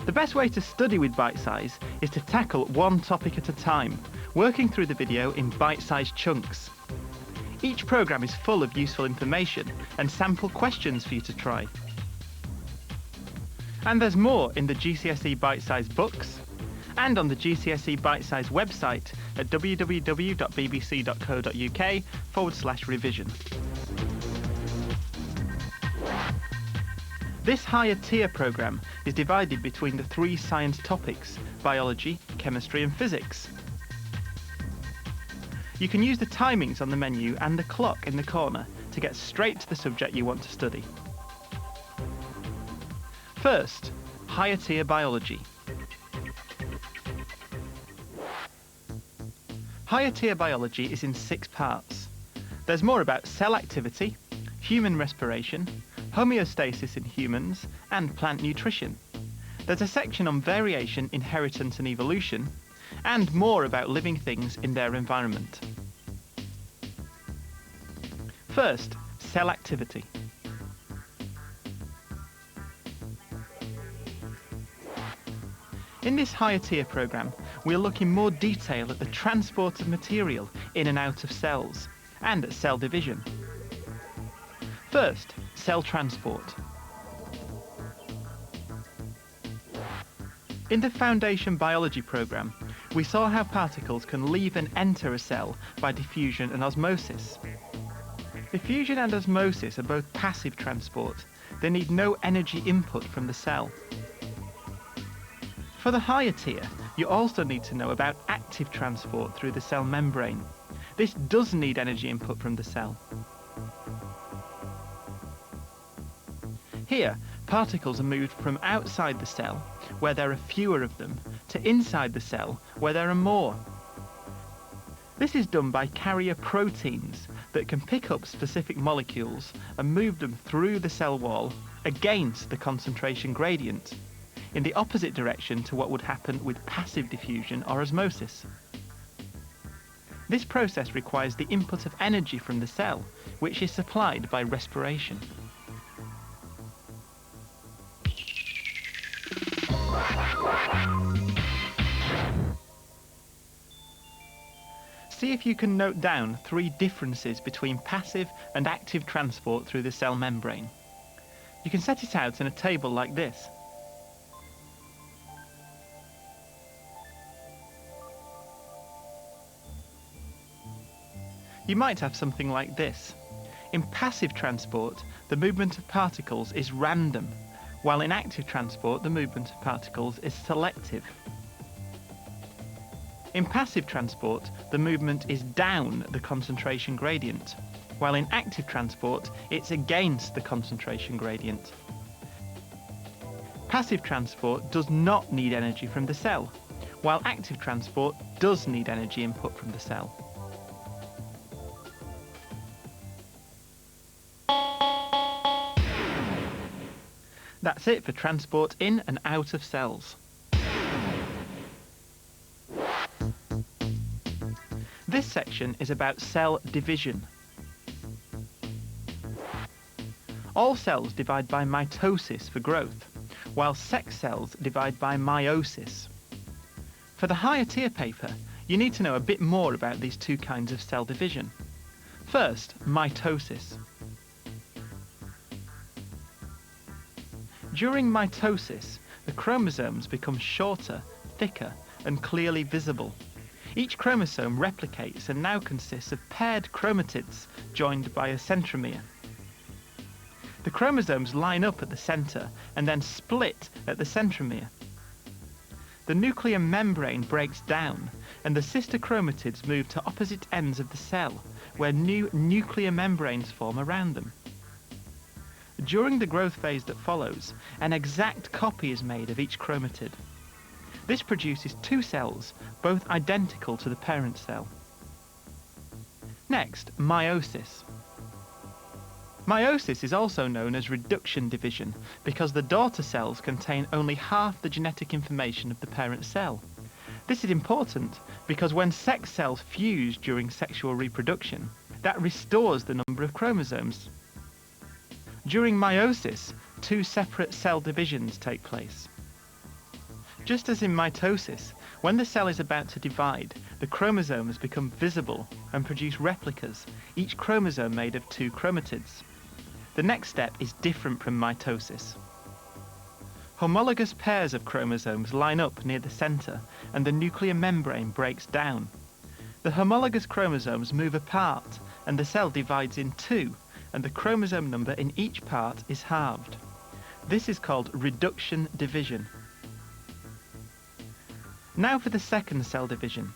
The best way to study with Bitesize is to tackle one topic at a time, working through the video in bite-sized chunks. Each program is full of useful information and sample questions for you to try. And there's more in the GCSE Bitesize books and on the GCSE Bitesize website at www.bbc.co.uk/revision. This higher tier programme is divided between the 3 science topics: biology, chemistry and physics. You can use the timings on the menu and the clock in the corner to get straight to the subject you want to study. First, higher tier biology. Higher tier biology is in 6 parts. There's more about cell activity, human respiration, homeostasis in humans, and plant nutrition. There's a section on variation, inheritance and evolution, and more about living things in their environment. First, cell activity. In this higher tier programme, we'll look in more detail at the transport of material in and out of cells, and at cell division. First, cell transport. In the Foundation Biology programme, we saw how particles can leave and enter a cell by diffusion and osmosis. Diffusion and osmosis are both passive transport. They need no energy input from the cell. For the higher tier, you also need to know about active transport through the cell membrane. This does need energy input from the cell. Here, particles are moved from outside the cell, where there are fewer of them, to inside the cell, where there are more. This is done by carrier proteins that can pick up specific molecules and move them through the cell wall against the concentration gradient, in the opposite direction to what would happen with passive diffusion or osmosis. This process requires the input of energy from the cell, which is supplied by respiration. See if you can note down 3 differences between passive and active transport through the cell membrane. You can set it out in a table like this. You might have something like this. In passive transport, the movement of particles is random, while in active transport, the movement of particles is selective. In passive transport, the movement is down the concentration gradient, while in active transport, it's against the concentration gradient. Passive transport does not need energy from the cell, while active transport does need energy input from the cell. That's it for transport in and out of cells. This section is about cell division. All cells divide by mitosis for growth, while sex cells divide by meiosis. For the higher tier paper, you need to know a bit more about these 2 kinds of cell division. First, mitosis. During mitosis, the chromosomes become shorter, thicker, and clearly visible. Each chromosome replicates and now consists of paired chromatids joined by a centromere. The chromosomes line up at the centre and then split at the centromere. The nuclear membrane breaks down and the sister chromatids move to opposite ends of the cell, where new nuclear membranes form around them. During the growth phase that follows, an exact copy is made of each chromatid. This produces 2 cells, both identical to the parent cell. Next, meiosis. Meiosis is also known as reduction division because the daughter cells contain only half the genetic information of the parent cell. This is important because when sex cells fuse during sexual reproduction, that restores the number of chromosomes. During meiosis, 2 separate cell divisions take place. Just as in mitosis, when the cell is about to divide, the chromosomes become visible and produce replicas, each chromosome made of 2 chromatids. The next step is different from mitosis. Homologous pairs of chromosomes line up near the centre and the nuclear membrane breaks down. The homologous chromosomes move apart and the cell divides in 2, and the chromosome number in each part is halved. This is called reduction division. Now for the second cell division.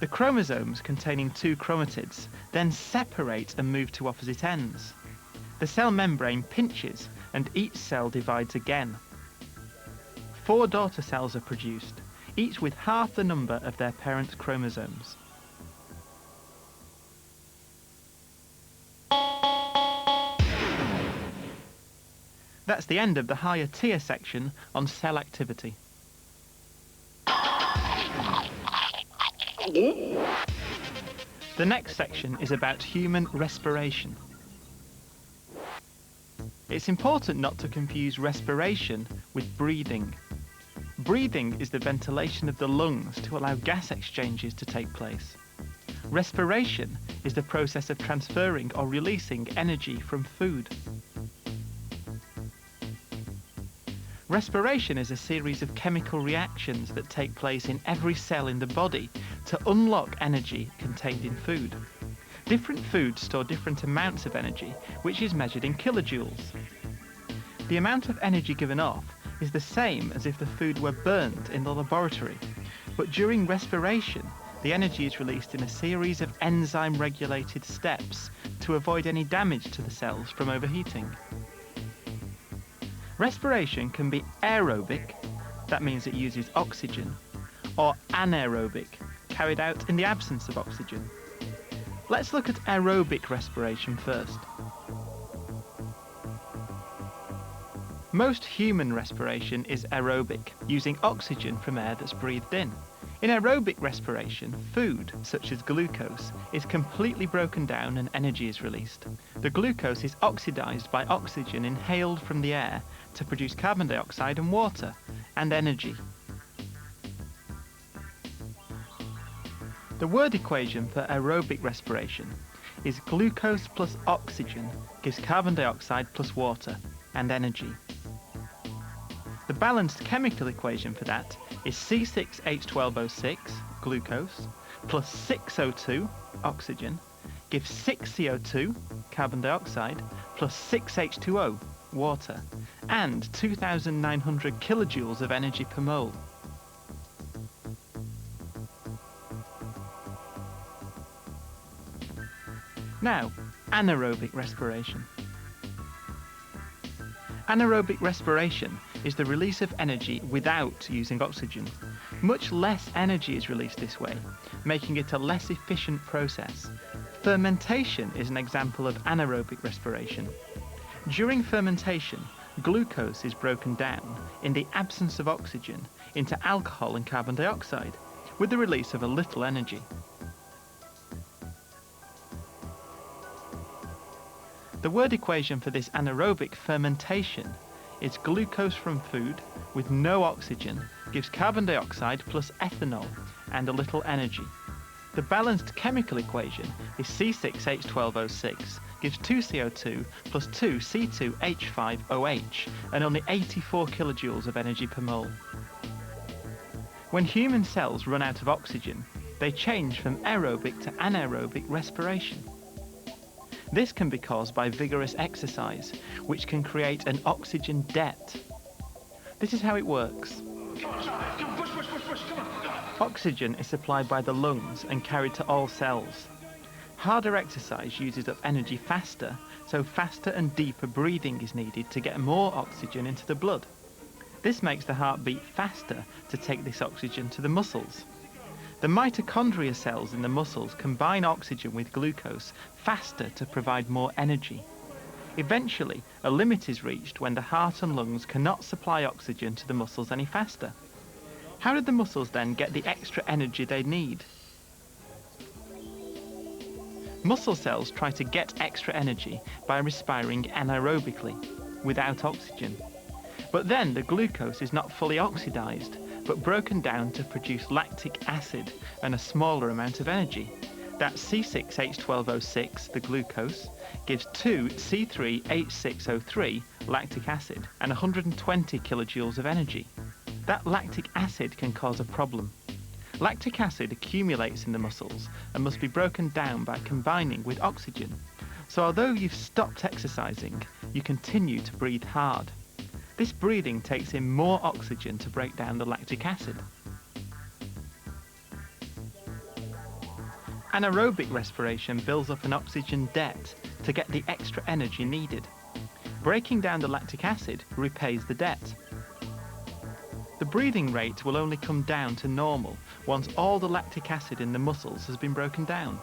The chromosomes containing 2 chromatids then separate and move to opposite ends. The cell membrane pinches and each cell divides again. 4 daughter cells are produced, each with half the number of their parent chromosomes. That's the end of the higher tier section on cell activity. The next section is about human respiration. It's important not to confuse respiration with breathing. Breathing is the ventilation of the lungs to allow gas exchanges to take place. Respiration is the process of transferring or releasing energy from food. Respiration is a series of chemical reactions that take place in every cell in the body to unlock energy contained in food. Different foods store different amounts of energy, which is measured in kilojoules. The amount of energy given off is the same as if the food were burnt in the laboratory, but during respiration, the energy is released in a series of enzyme-regulated steps to avoid any damage to the cells from overheating. Respiration can be aerobic, that means it uses oxygen, or anaerobic, carried out in the absence of oxygen. Let's look at aerobic respiration first. Most human respiration is aerobic, using oxygen from air that's breathed in. In aerobic respiration, food, such as glucose, is completely broken down and energy is released. The glucose is oxidized by oxygen inhaled from the air to produce carbon dioxide and water, and energy. The word equation for aerobic respiration is glucose plus oxygen gives carbon dioxide plus water, and energy. The balanced chemical equation for that is C6H12O6, glucose, plus 6O2, oxygen, gives 6CO2, carbon dioxide, plus 6H2O, water, and 2,900 kilojoules of energy per mole. Now, anaerobic respiration. Anaerobic respiration is the release of energy without using oxygen. Much less energy is released this way, making it a less efficient process. Fermentation is an example of anaerobic respiration. During fermentation, glucose is broken down, in the absence of oxygen, into alcohol and carbon dioxide, with the release of a little energy. The word equation for this anaerobic fermentation is glucose from food with no oxygen gives carbon dioxide plus ethanol and a little energy. The balanced chemical equation is C6H12O6 gives 2CO2 plus 2C2H5OH and only 84 kilojoules of energy per mole. When human cells run out of oxygen, they change from aerobic to anaerobic respiration. This can be caused by vigorous exercise, which can create an oxygen debt. This is how it works. Oxygen is supplied by the lungs and carried to all cells. Harder exercise uses up energy faster, so faster and deeper breathing is needed to get more oxygen into the blood. This makes the heart beat faster to take this oxygen to the muscles. The mitochondria cells in the muscles combine oxygen with glucose faster to provide more energy. Eventually, a limit is reached when the heart and lungs cannot supply oxygen to the muscles any faster. How did the muscles then get the extra energy they need? Muscle cells try to get extra energy by respiring anaerobically, without oxygen. But then the glucose is not fully oxidized, but broken down to produce lactic acid and a smaller amount of energy. That C6H12O6, the glucose, gives 2 C3H6O3 lactic acid and 120 kilojoules of energy. That lactic acid can cause a problem. Lactic acid accumulates in the muscles and must be broken down by combining with oxygen. So although you've stopped exercising, you continue to breathe hard. This breathing takes in more oxygen to break down the lactic acid. Anaerobic respiration builds up an oxygen debt to get the extra energy needed. Breaking down the lactic acid repays the debt. The breathing rate will only come down to normal once all the lactic acid in the muscles has been broken down.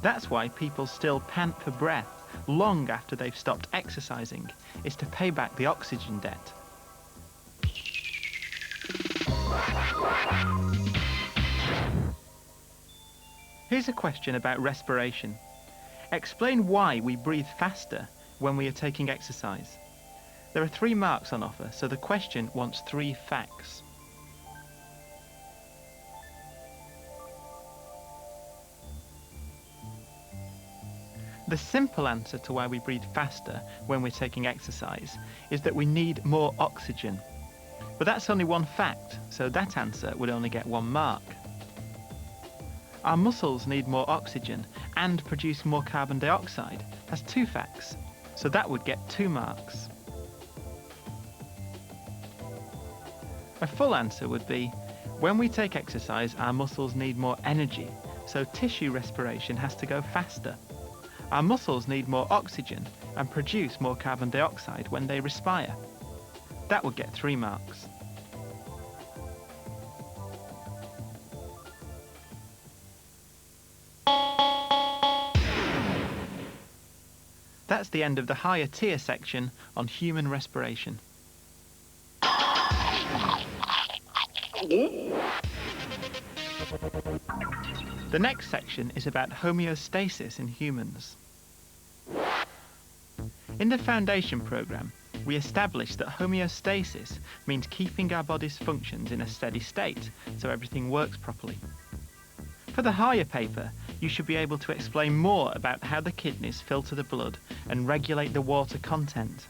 That's why people still pant for breath long after they've stopped exercising, is to pay back the oxygen debt. Here's a question about respiration. Explain why we breathe faster when we are taking exercise. There are 3 marks on offer, so the question wants 3 facts. The simple answer to why we breathe faster when we're taking exercise is that we need more oxygen. But that's only 1 fact, so that answer would only get 1 mark. Our muscles need more oxygen and produce more carbon dioxide. That's 2 facts, so that would get 2 marks. A full answer would be, when we take exercise, our muscles need more energy, so tissue respiration has to go faster. Our muscles need more oxygen and produce more carbon dioxide when they respire. That would get 3 marks. That's the end of the higher tier section on human respiration. The next section is about homeostasis in humans. In the foundation programme, we established that homeostasis means keeping our body's functions in a steady state so everything works properly. For the higher paper, you should be able to explain more about how the kidneys filter the blood and regulate the water content.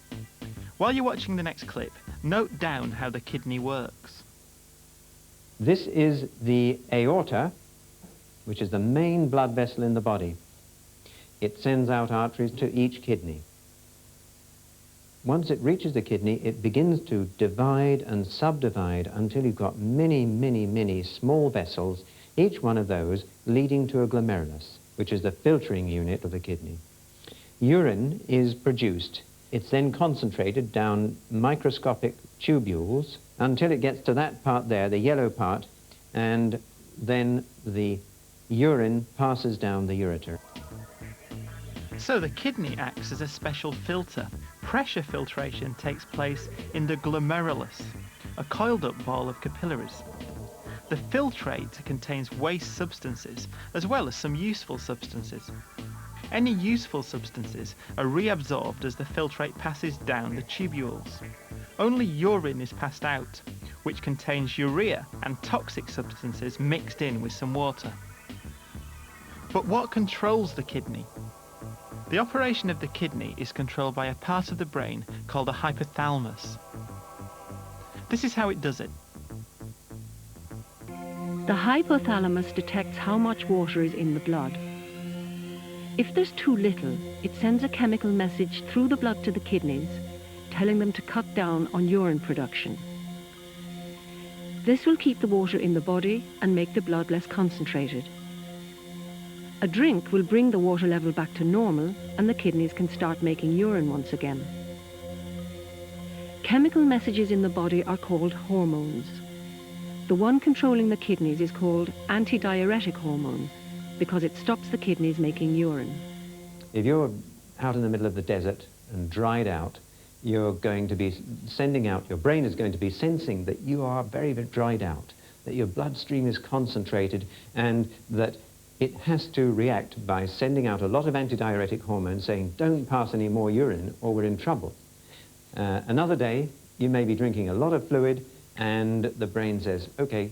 While you're watching the next clip, note down how the kidney works. This is the aorta, which is the main blood vessel in the body. It sends out arteries to each kidney. Once it reaches the kidney, it begins to divide and subdivide until you've got many, many, many small vessels, each one of those leading to a glomerulus, which is the filtering unit of the kidney. Urine is produced. It's then concentrated down microscopic tubules until it gets to that part there, the yellow part, and then the urine passes down the ureter. So the kidney acts as a special filter. Pressure filtration takes place in the glomerulus, a coiled up ball of capillaries. The filtrate contains waste substances as well as some useful substances. Any useful substances are reabsorbed as the filtrate passes down the tubules. Only urine is passed out, which contains urea and toxic substances mixed in with some water. But what controls the kidney? The operation of the kidney is controlled by a part of the brain called the hypothalamus. This is how it does it. The hypothalamus detects how much water is in the blood. If there's too little, it sends a chemical message through the blood to the kidneys, telling them to cut down on urine production. This will keep the water in the body and make the blood less concentrated. A drink will bring the water level back to normal and the kidneys can start making urine once again. Chemical messages in the body are called hormones. The one controlling the kidneys is called antidiuretic hormone because it stops the kidneys making urine. If you're out in the middle of the desert and dried out, you're going to be sending out, your brain is going to be sensing that you are very, very dried out, that your bloodstream is concentrated, and that it has to react by sending out a lot of antidiuretic hormones saying, don't pass any more urine or we're in trouble. Another day, you may be drinking a lot of fluid and the brain says, okay,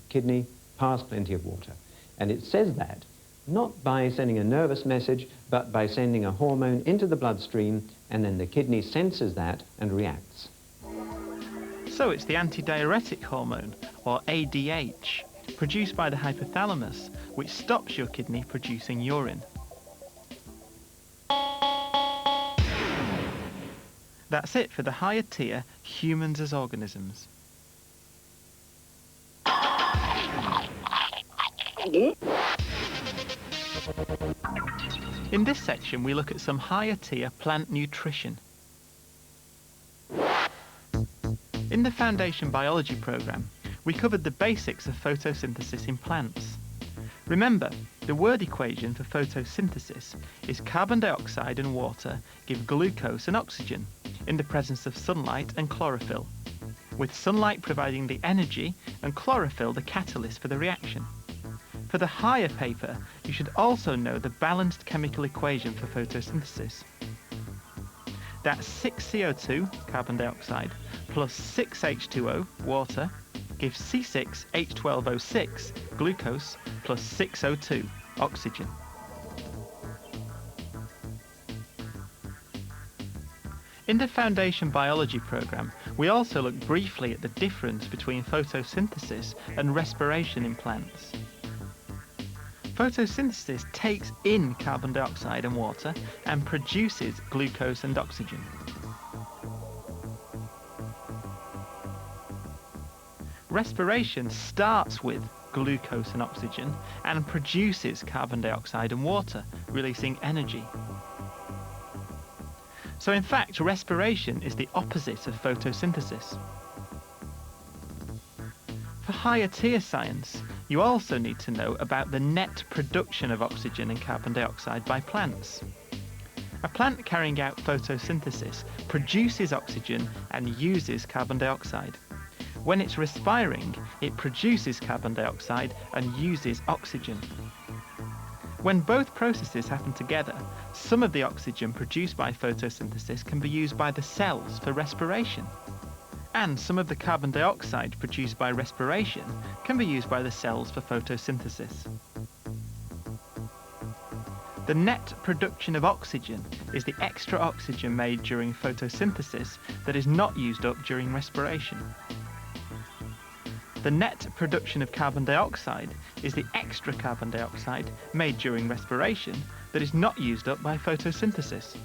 kidney, pass plenty of water. And it says that not by sending a nervous message, but by sending a hormone into the bloodstream, and then the kidney senses that and reacts. So it's the antidiuretic hormone, or ADH, produced by the hypothalamus, which stops your kidney producing urine. That's it for the higher tier humans as organisms. In this section, we look at some higher tier plant nutrition. In the Foundation Biology programme, we covered the basics of photosynthesis in plants. Remember, the word equation for photosynthesis is carbon dioxide and water give glucose and oxygen in the presence of sunlight and chlorophyll, with sunlight providing the energy and chlorophyll the catalyst for the reaction. For the higher paper, you should also know the balanced chemical equation for photosynthesis. That's 6 CO2, carbon dioxide, plus 6 H2O, water, gives C6H12O6, glucose, plus 6 O2, oxygen. In the Foundation Biology programme, we also looked briefly at the difference between photosynthesis and respiration in plants. Photosynthesis takes in carbon dioxide and water and produces glucose and oxygen. Respiration starts with glucose and oxygen and produces carbon dioxide and water, releasing energy. So in fact, respiration is the opposite of photosynthesis. For higher tier science, you also need to know about the net production of oxygen and carbon dioxide by plants. A plant carrying out photosynthesis produces oxygen and uses carbon dioxide. When it's respiring, it produces carbon dioxide and uses oxygen. When both processes happen together, some of the oxygen produced by photosynthesis can be used by the cells for respiration. And some of the carbon dioxide produced by respiration can be used by the cells for photosynthesis. The net production of oxygen is the extra oxygen made during photosynthesis that is not used up during respiration. The net production of carbon dioxide is the extra carbon dioxide made during respiration that is not used up by photosynthesis.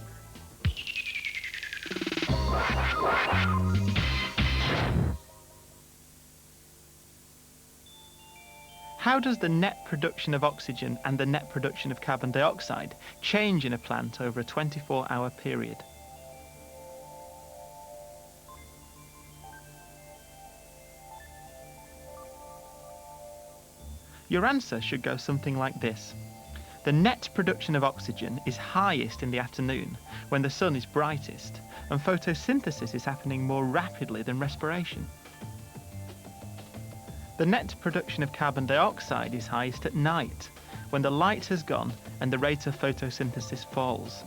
How does the net production of oxygen and the net production of carbon dioxide change in a plant over a 24-hour period? Your answer should go something like this. The net production of oxygen is highest in the afternoon, when the sun is brightest, and photosynthesis is happening more rapidly than respiration. The net production of carbon dioxide is highest at night, when the light has gone and the rate of photosynthesis falls.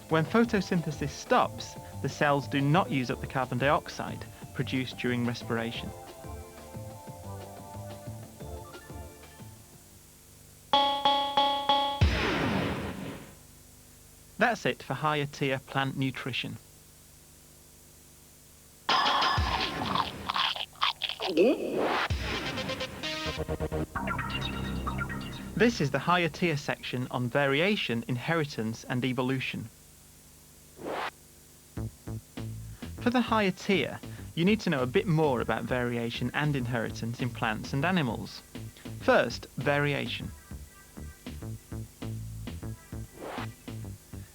When photosynthesis stops, the cells do not use up the carbon dioxide produced during respiration. That's it for higher tier plant nutrition. This is the higher tier section on variation, inheritance and evolution. For the higher tier, you need to know a bit more about variation and inheritance in plants and animals. First, variation.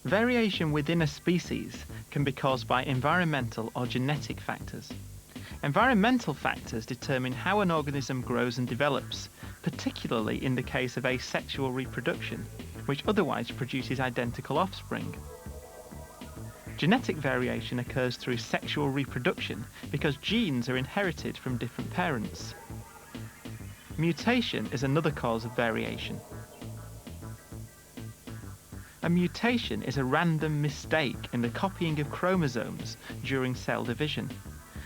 Variation within a species can be caused by environmental or genetic factors. Environmental factors determine how an organism grows and develops, particularly in the case of asexual reproduction, which otherwise produces identical offspring. Genetic variation occurs through sexual reproduction because genes are inherited from different parents. Mutation is another cause of variation. A mutation is a random mistake in the copying of chromosomes during cell division.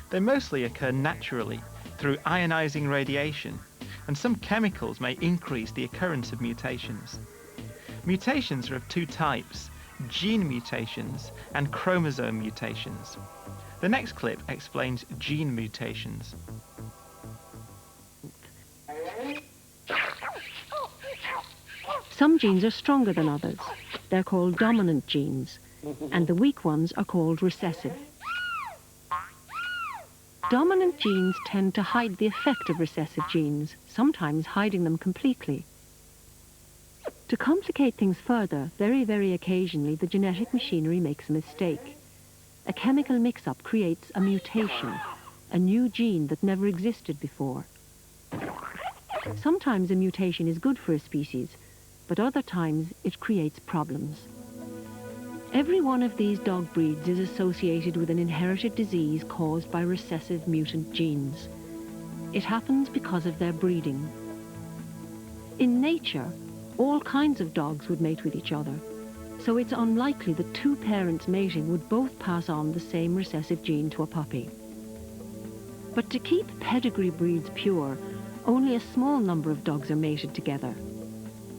They mostly occur naturally through ionizing radiation, and some chemicals may increase the occurrence of mutations. Mutations are of two types: gene mutations and chromosome mutations. The next clip explains gene mutations. Some genes are stronger than others. They're called dominant genes, and the weak ones are called recessive. Dominant genes tend to hide the effect of recessive genes, sometimes hiding them completely. To complicate things further, very, very occasionally, the genetic machinery makes a mistake. A chemical mix-up creates a mutation, a new gene that never existed before. Sometimes a mutation is good for a species, but other times it creates problems. Every one of these dog breeds is associated with an inherited disease caused by recessive mutant genes. It happens because of their breeding. In nature, all kinds of dogs would mate with each other, so it's unlikely that two parents mating would both pass on the same recessive gene to a puppy. But to keep pedigree breeds pure, only a small number of dogs are mated together.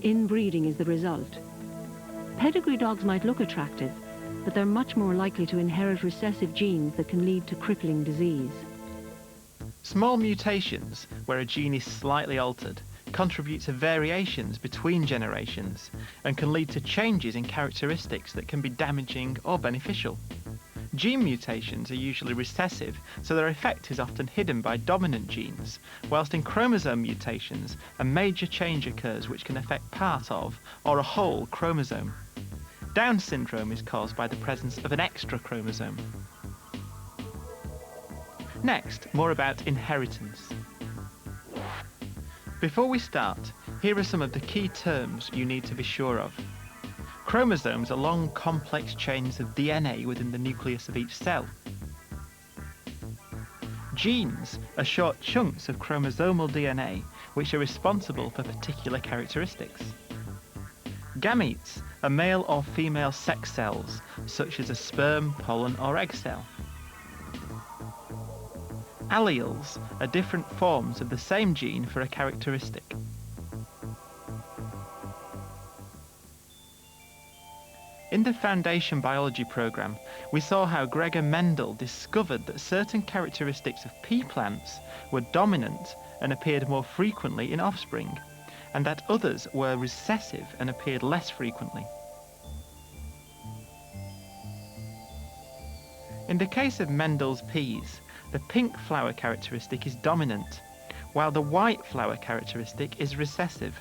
Inbreeding is the result. Pedigree dogs might look attractive, but they're much more likely to inherit recessive genes that can lead to crippling disease. Small mutations, where a gene is slightly altered, contribute to variations between generations and can lead to changes in characteristics that can be damaging or beneficial. Gene mutations are usually recessive, so their effect is often hidden by dominant genes, whilst in chromosome mutations, a major change occurs which can affect part of or a whole chromosome. Down syndrome is caused by the presence of an extra chromosome. Next, more about inheritance. Before we start, here are some of the key terms you need to be sure of. Chromosomes are long, complex chains of DNA within the nucleus of each cell. Genes are short chunks of chromosomal DNA which are responsible for particular characteristics. Gametes are male or female sex cells, such as a sperm, pollen or egg cell. Alleles are different forms of the same gene for a characteristic. In the Foundation Biology program, we saw how Gregor Mendel discovered that certain characteristics of pea plants were dominant and appeared more frequently in offspring, and that others were recessive and appeared less frequently. In the case of Mendel's peas, the pink flower characteristic is dominant, while the white flower characteristic is recessive.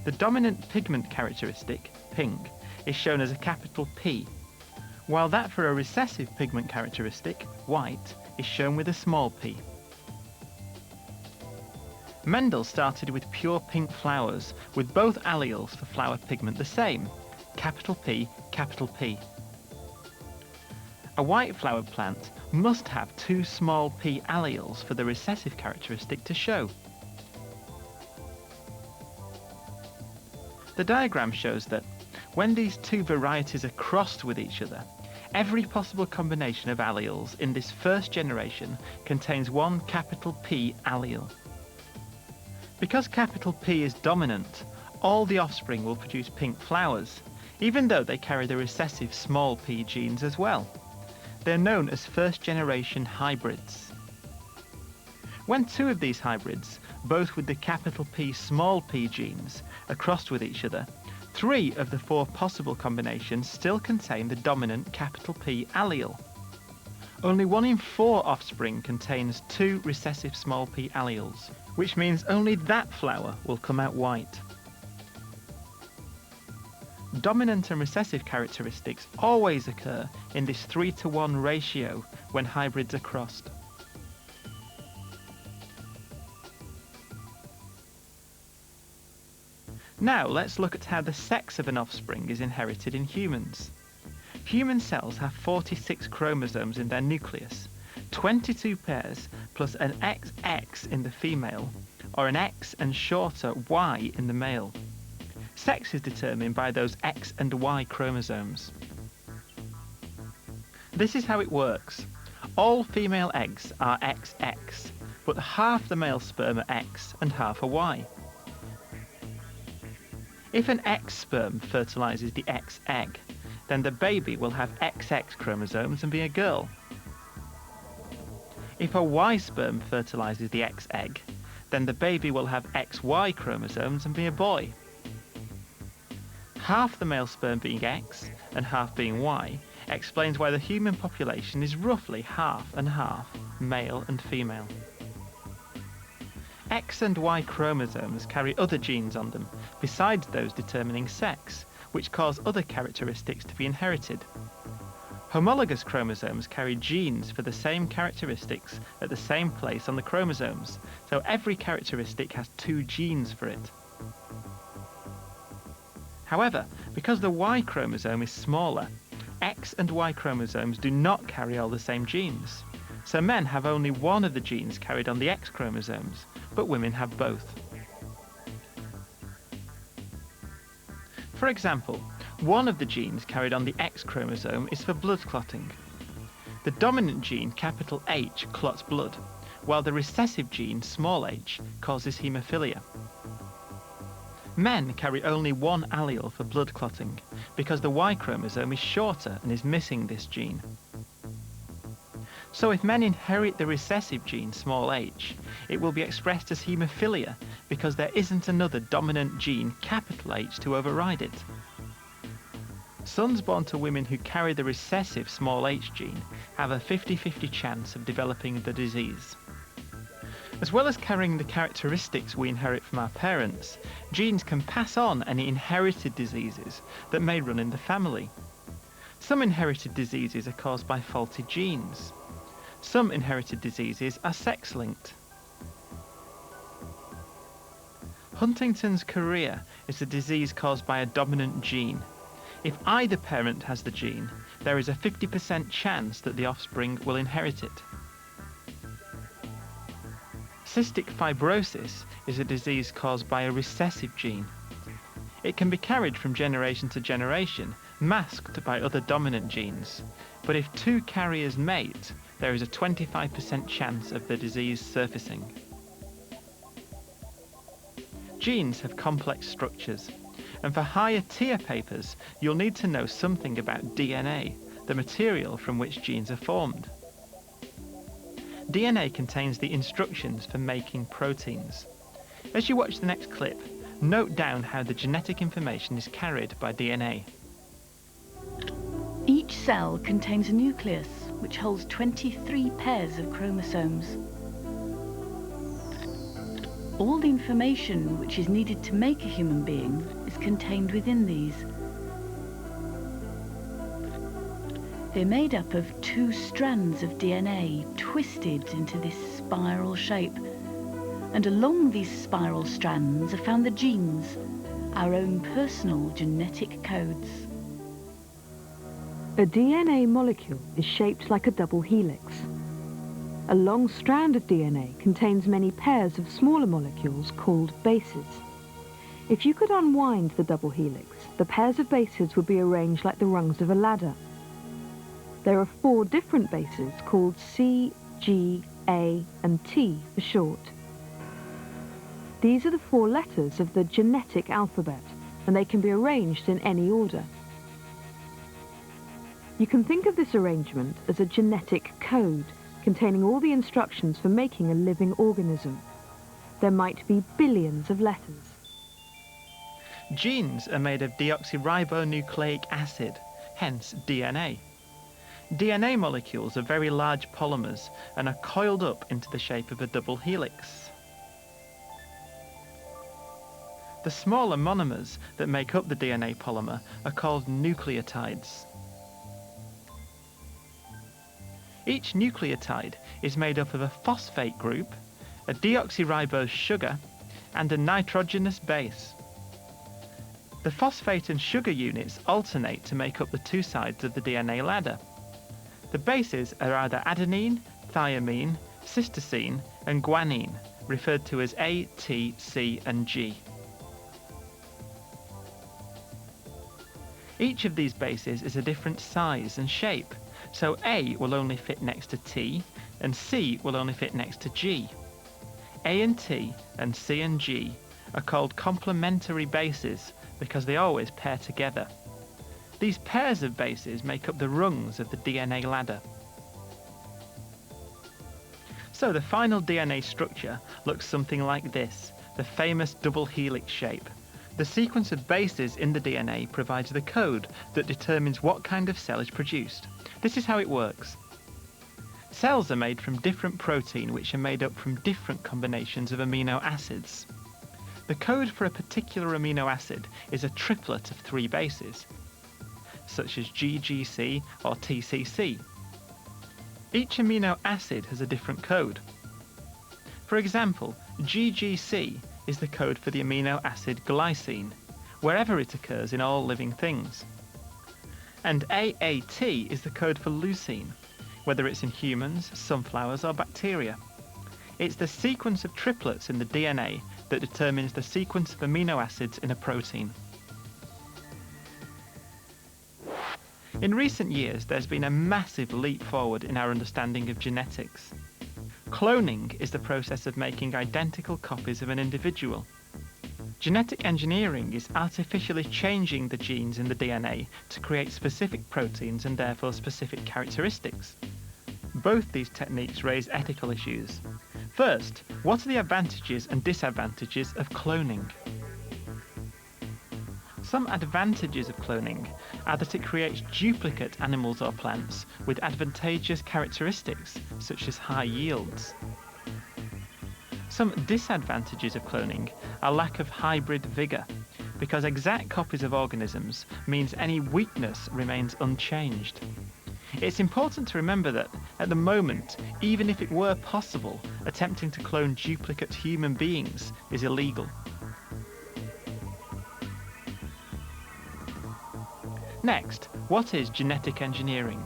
The dominant pigment characteristic, pink, is shown as a capital P, while that for a recessive pigment characteristic, white, is shown with a small p. Mendel started with pure pink flowers, with both alleles for flower pigment the same, capital P, capital P. A white flowered plant must have two small p alleles for the recessive characteristic to show. The diagram shows that when these two varieties are crossed with each other, every possible combination of alleles in this first generation contains one capital P allele. Because capital P is dominant, all the offspring will produce pink flowers, even though they carry the recessive small p genes as well. They're known as first-generation hybrids. When two of these hybrids, both with the capital P small p genes, are crossed with each other, 3 of the 4 possible combinations still contain the dominant capital P allele. Only 1 in 4 offspring contains 2 recessive small p alleles, which means only that flower will come out white. Dominant and recessive characteristics always occur in this 3-to-1 ratio when hybrids are crossed. Now let's look at how the sex of an offspring is inherited in humans. Human cells have 46 chromosomes in their nucleus, 22 pairs plus an XX in the female, or an X and shorter Y in the male. Sex is determined by those X and Y chromosomes. This is how it works. All female eggs are XX, but half the male sperm are X and half are Y. If an X sperm fertilizes the X egg, then the baby will have XX chromosomes and be a girl. If a Y sperm fertilizes the X egg, then the baby will have XY chromosomes and be a boy. Half the male sperm being X and half being Y explains why the human population is roughly half and half, male and female. X and Y chromosomes carry other genes on them, besides those determining sex, which cause other characteristics to be inherited. Homologous chromosomes carry genes for the same characteristics at the same place on the chromosomes, so every characteristic has 2 genes for it. However, because the Y chromosome is smaller, X and Y chromosomes do not carry all the same genes. So men have only one of the genes carried on the X chromosomes, but women have both. For example, one of the genes carried on the X chromosome is for blood clotting. The dominant gene, capital H, clots blood, while the recessive gene, small h, causes haemophilia. Men carry only one allele for blood clotting, because the Y chromosome is shorter and is missing this gene. So if men inherit the recessive gene, small h, it will be expressed as haemophilia, because there isn't another dominant gene, capital H, to override it. Sons born to women who carry the recessive small h gene have a 50-50 chance of developing the disease. As well as carrying the characteristics we inherit from our parents, genes can pass on any inherited diseases that may run in the family. Some inherited diseases are caused by faulty genes. Some inherited diseases are sex-linked. Huntington's chorea is a disease caused by a dominant gene. If either parent has the gene, there is a 50% chance that the offspring will inherit it. Cystic fibrosis is a disease caused by a recessive gene. It can be carried from generation to generation, masked by other dominant genes, but if 2 carriers mate, there is a 25% chance of the disease surfacing. Genes have complex structures, and for higher tier papers, you'll need to know something about DNA, the material from which genes are formed. DNA contains the instructions for making proteins. As you watch the next clip, note down how the genetic information is carried by DNA. Each cell contains a nucleus, which holds 23 pairs of chromosomes. All the information which is needed to make a human being is contained within these. They're made up of 2 strands of DNA twisted into this spiral shape. And along these spiral strands are found the genes, our own personal genetic codes. A DNA molecule is shaped like a double helix. A long strand of DNA contains many pairs of smaller molecules called bases. If you could unwind the double helix, the pairs of bases would be arranged like the rungs of a ladder. There are 4 different bases called C, G, A, and T for short. These are the 4 letters of the genetic alphabet, and they can be arranged in any order. You can think of this arrangement as a genetic code containing all the instructions for making a living organism. There might be billions of letters. Genes are made of deoxyribonucleic acid, hence DNA. DNA molecules are very large polymers and are coiled up into the shape of a double helix. The smaller monomers that make up the DNA polymer are called nucleotides. Each nucleotide is made up of a phosphate group, a deoxyribose sugar, and a nitrogenous base. The phosphate and sugar units alternate to make up the 2 sides of the DNA ladder. The bases are either adenine, thymine, cytosine, and guanine, referred to as A, T, C, and G. Each of these bases is a different size and shape, so A will only fit next to T, and C will only fit next to G. A and T and C and G are called complementary bases because they always pair together. These pairs of bases make up the rungs of the DNA ladder. So the final DNA structure looks something like this, the famous double helix shape. The sequence of bases in the DNA provides the code that determines what kind of cell is produced. This is how it works. Cells are made from different protein which are made up from different combinations of amino acids. The code for a particular amino acid is a triplet of 3 bases, such as GGC or TCC. Each amino acid has a different code. For example, GGC is the code for the amino acid glycine, wherever it occurs in all living things. And AAT is the code for leucine, whether it's in humans, sunflowers or bacteria. It's the sequence of triplets in the DNA that determines the sequence of amino acids in a protein. In recent years, there's been a massive leap forward in our understanding of genetics. Cloning is the process of making identical copies of an individual. Genetic engineering is artificially changing the genes in the DNA to create specific proteins and therefore specific characteristics. Both these techniques raise ethical issues. First, what are the advantages and disadvantages of cloning? Some advantages of cloning are that it creates duplicate animals or plants with advantageous characteristics, such as high yields. Some disadvantages of cloning are lack of hybrid vigour, because exact copies of organisms means any weakness remains unchanged. It's important to remember that, at the moment, even if it were possible, attempting to clone duplicate human beings is illegal. Next, what is genetic engineering?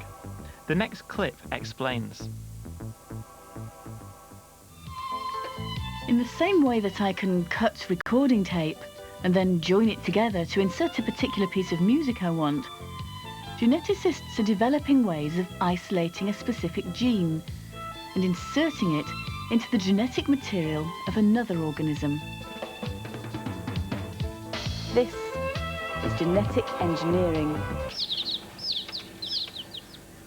The next clip explains. In the same way that I can cut recording tape and then join it together to insert a particular piece of music I want, geneticists are developing ways of isolating a specific gene and inserting it into the genetic material of another organism. This is genetic engineering.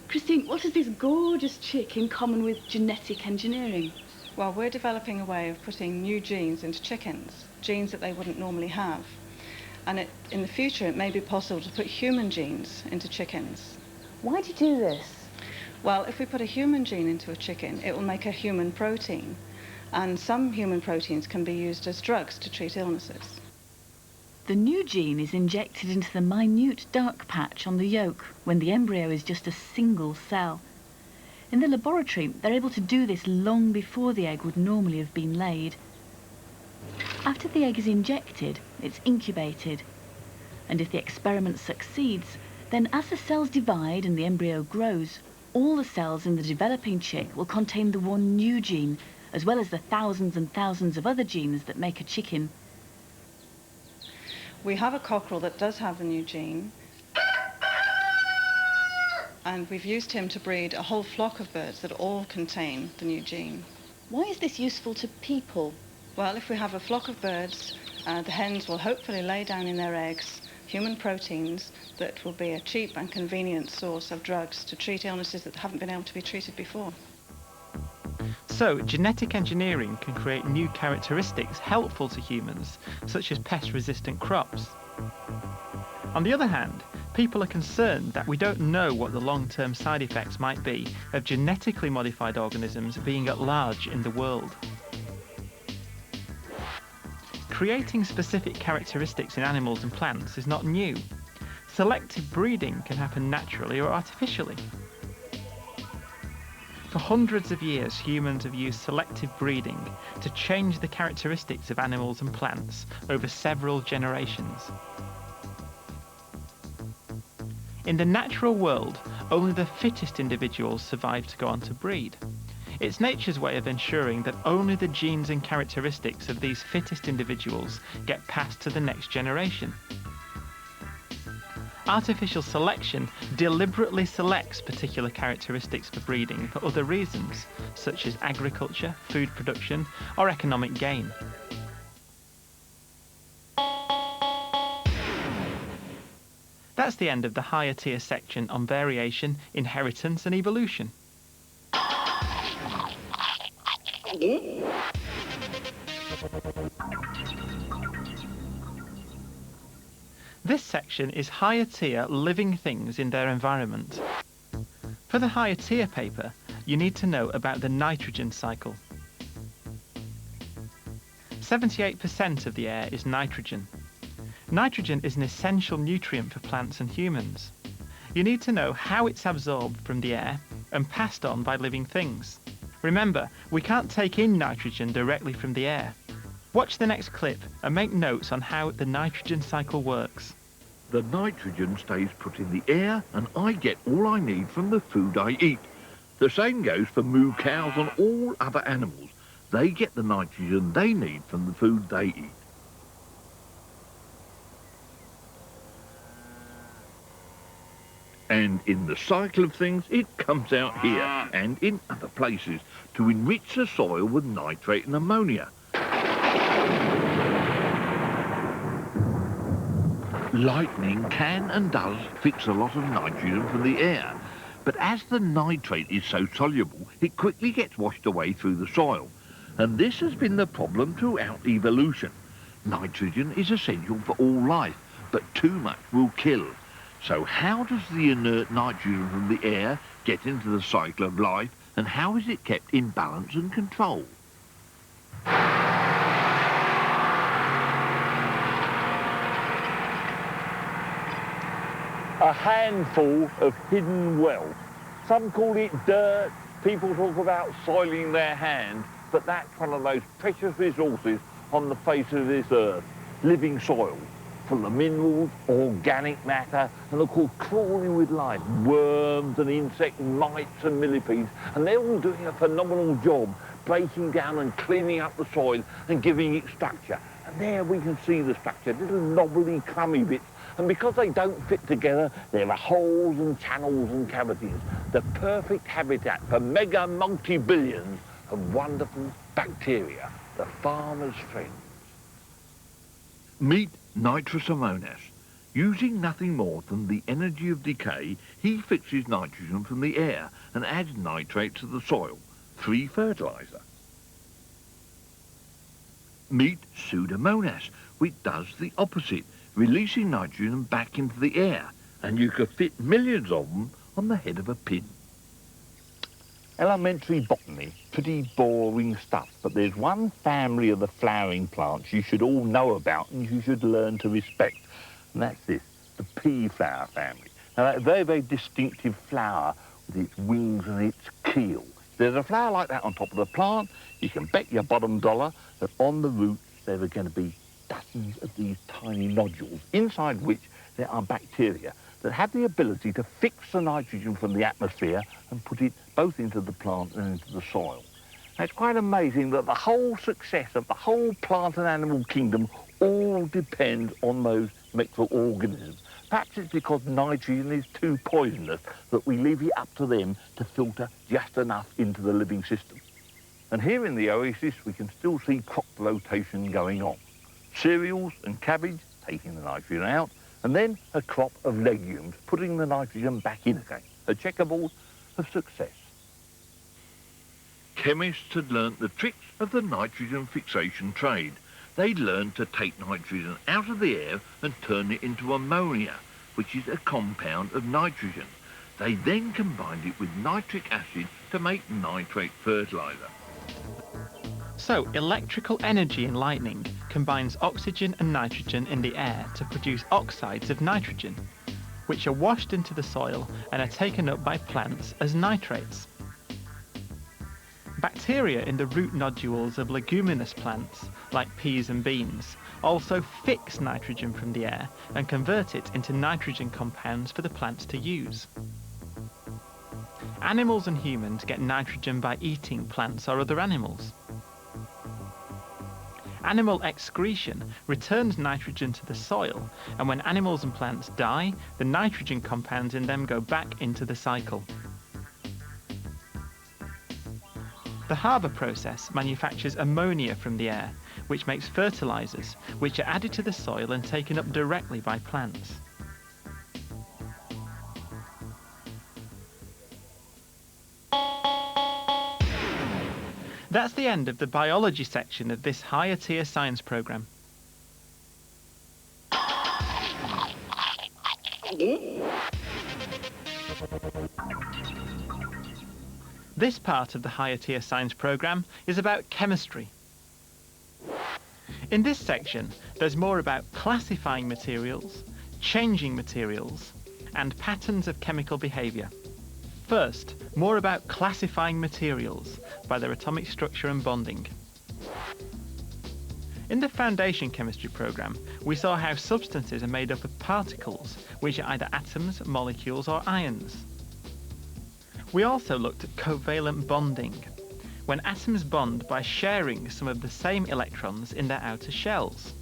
Christine, what has this gorgeous chick in common with genetic engineering? Well, we're developing a way of putting new genes into chickens, genes that they wouldn't normally have. And in the future, it may be possible to put human genes into chickens. Why do you do this? Well, if we put a human gene into a chicken, it will make a human protein. And some human proteins can be used as drugs to treat illnesses. The new gene is injected into the minute dark patch on the yolk when the embryo is just a single cell. In the laboratory, they're able to do this long before the egg would normally have been laid. After the egg is injected, it's incubated. And if the experiment succeeds, then as the cells divide and the embryo grows, all the cells in the developing chick will contain the one new gene, as well as the thousands and thousands of other genes that make a chicken. We have a cockerel that does have the new gene, and we've used him to breed a whole flock of birds that all contain the new gene. Why is this useful to people? Well, if we have a flock of birds, the hens will hopefully lay down in their eggs human proteins that will be a cheap and convenient source of drugs to treat illnesses that haven't been able to be treated before. So, genetic engineering can create new characteristics helpful to humans, such as pest-resistant crops. On the other hand, people are concerned that we don't know what the long-term side effects might be of genetically modified organisms being at large in the world. Creating specific characteristics in animals and plants is not new. Selective breeding can happen naturally or artificially. For hundreds of years, humans have used selective breeding to change the characteristics of animals and plants over several generations. In the natural world, only the fittest individuals survive to go on to breed. It's nature's way of ensuring that only the genes and characteristics of these fittest individuals get passed to the next generation. Artificial selection deliberately selects particular characteristics for breeding for other reasons, such as agriculture, food production, or economic gain. That's the end of the higher tier section on variation, inheritance, and evolution. This section is higher tier living things in their environment. For the higher tier paper, you need to know about the nitrogen cycle. 78% of the air is nitrogen. Nitrogen is an essential nutrient for plants and humans. You need to know how it's absorbed from the air and passed on by living things. Remember, we can't take in nitrogen directly from the air. Watch the next clip and make notes on how the nitrogen cycle works. The nitrogen stays put in the air and I get all I need from the food I eat. The same goes for moo cows and all other animals. They get the nitrogen they need from the food they eat. And in the cycle of things, it comes out here and in other places to enrich the soil with nitrate and ammonia. Lightning can and does fix a lot of nitrogen from the air, but as the nitrate is so soluble, it quickly gets washed away through the soil. And this has been the problem throughout evolution. Nitrogen is essential for all life, but too much will kill. So how does the inert nitrogen from the air get into the cycle of life, and how is it kept in balance and control? A handful of hidden wealth. Some call it dirt, people talk about soiling their hands, but that's one of those precious resources on the face of this earth, living soil, full of minerals, organic matter, and of course crawling with life, worms and insect mites and millipedes, and they're all doing a phenomenal job breaking down and cleaning up the soil and giving it structure. And there we can see the structure, little knobbly, crummy bits. And because they don't fit together, there are holes and channels and cavities. The perfect habitat for mega multi-billions of wonderful bacteria, the farmer's friends. Meet nitrous ammonas. Using nothing more than the energy of decay, he fixes nitrogen from the air and adds nitrate to the soil, free fertilizer. Meet Pseudomonas, which does the opposite, releasing nitrogen back into the air, and you could fit millions of them on the head of a pin. Elementary botany, pretty boring stuff, but there's one family of the flowering plants you should all know about and you should learn to respect, and that's this, the pea flower family. Now, that very, very distinctive flower with its wings and its keel. There's a flower like that on top of the plant. You can bet your bottom dollar that on the roots there are going to be dozens of these tiny nodules, inside which there are bacteria that have the ability to fix the nitrogen from the atmosphere and put it both into the plant and into the soil. Now, it's quite amazing that the whole success of the whole plant and animal kingdom all depends on those microorganisms. Perhaps it's because nitrogen is too poisonous that we leave it up to them to filter just enough into the living system. And here in the oasis, we can still see crop rotation going on. Cereals and cabbage taking the nitrogen out, and then a crop of legumes putting the nitrogen back in again. A checkerboard of success. Chemists had learnt the tricks of the nitrogen fixation trade. They'd learned to take nitrogen out of the air and turn it into ammonia, which is a compound of nitrogen. They then combined it with nitric acid to make nitrate fertilizer. So, electrical energy in lightning combines oxygen and nitrogen in the air to produce oxides of nitrogen, which are washed into the soil and are taken up by plants as nitrates. Bacteria in the root nodules of leguminous plants, like peas and beans, also fix nitrogen from the air and convert it into nitrogen compounds for the plants to use. Animals and humans get nitrogen by eating plants or other animals. Animal excretion returns nitrogen to the soil, and when animals and plants die, the nitrogen compounds in them go back into the cycle. The Haber process manufactures ammonia from the air, which makes fertilizers, which are added to the soil and taken up directly by plants. That's the end of the biology section of this higher tier science program. This part of the higher tier science program is about chemistry. In this section, there's more about classifying materials, changing materials, and patterns of chemical behavior. First, more about classifying materials by their atomic structure and bonding. In the foundation chemistry program, we saw how substances are made up of particles, which are either atoms, molecules, or ions. We also looked at covalent bonding, when atoms bond by sharing some of the same electrons in their outer shells.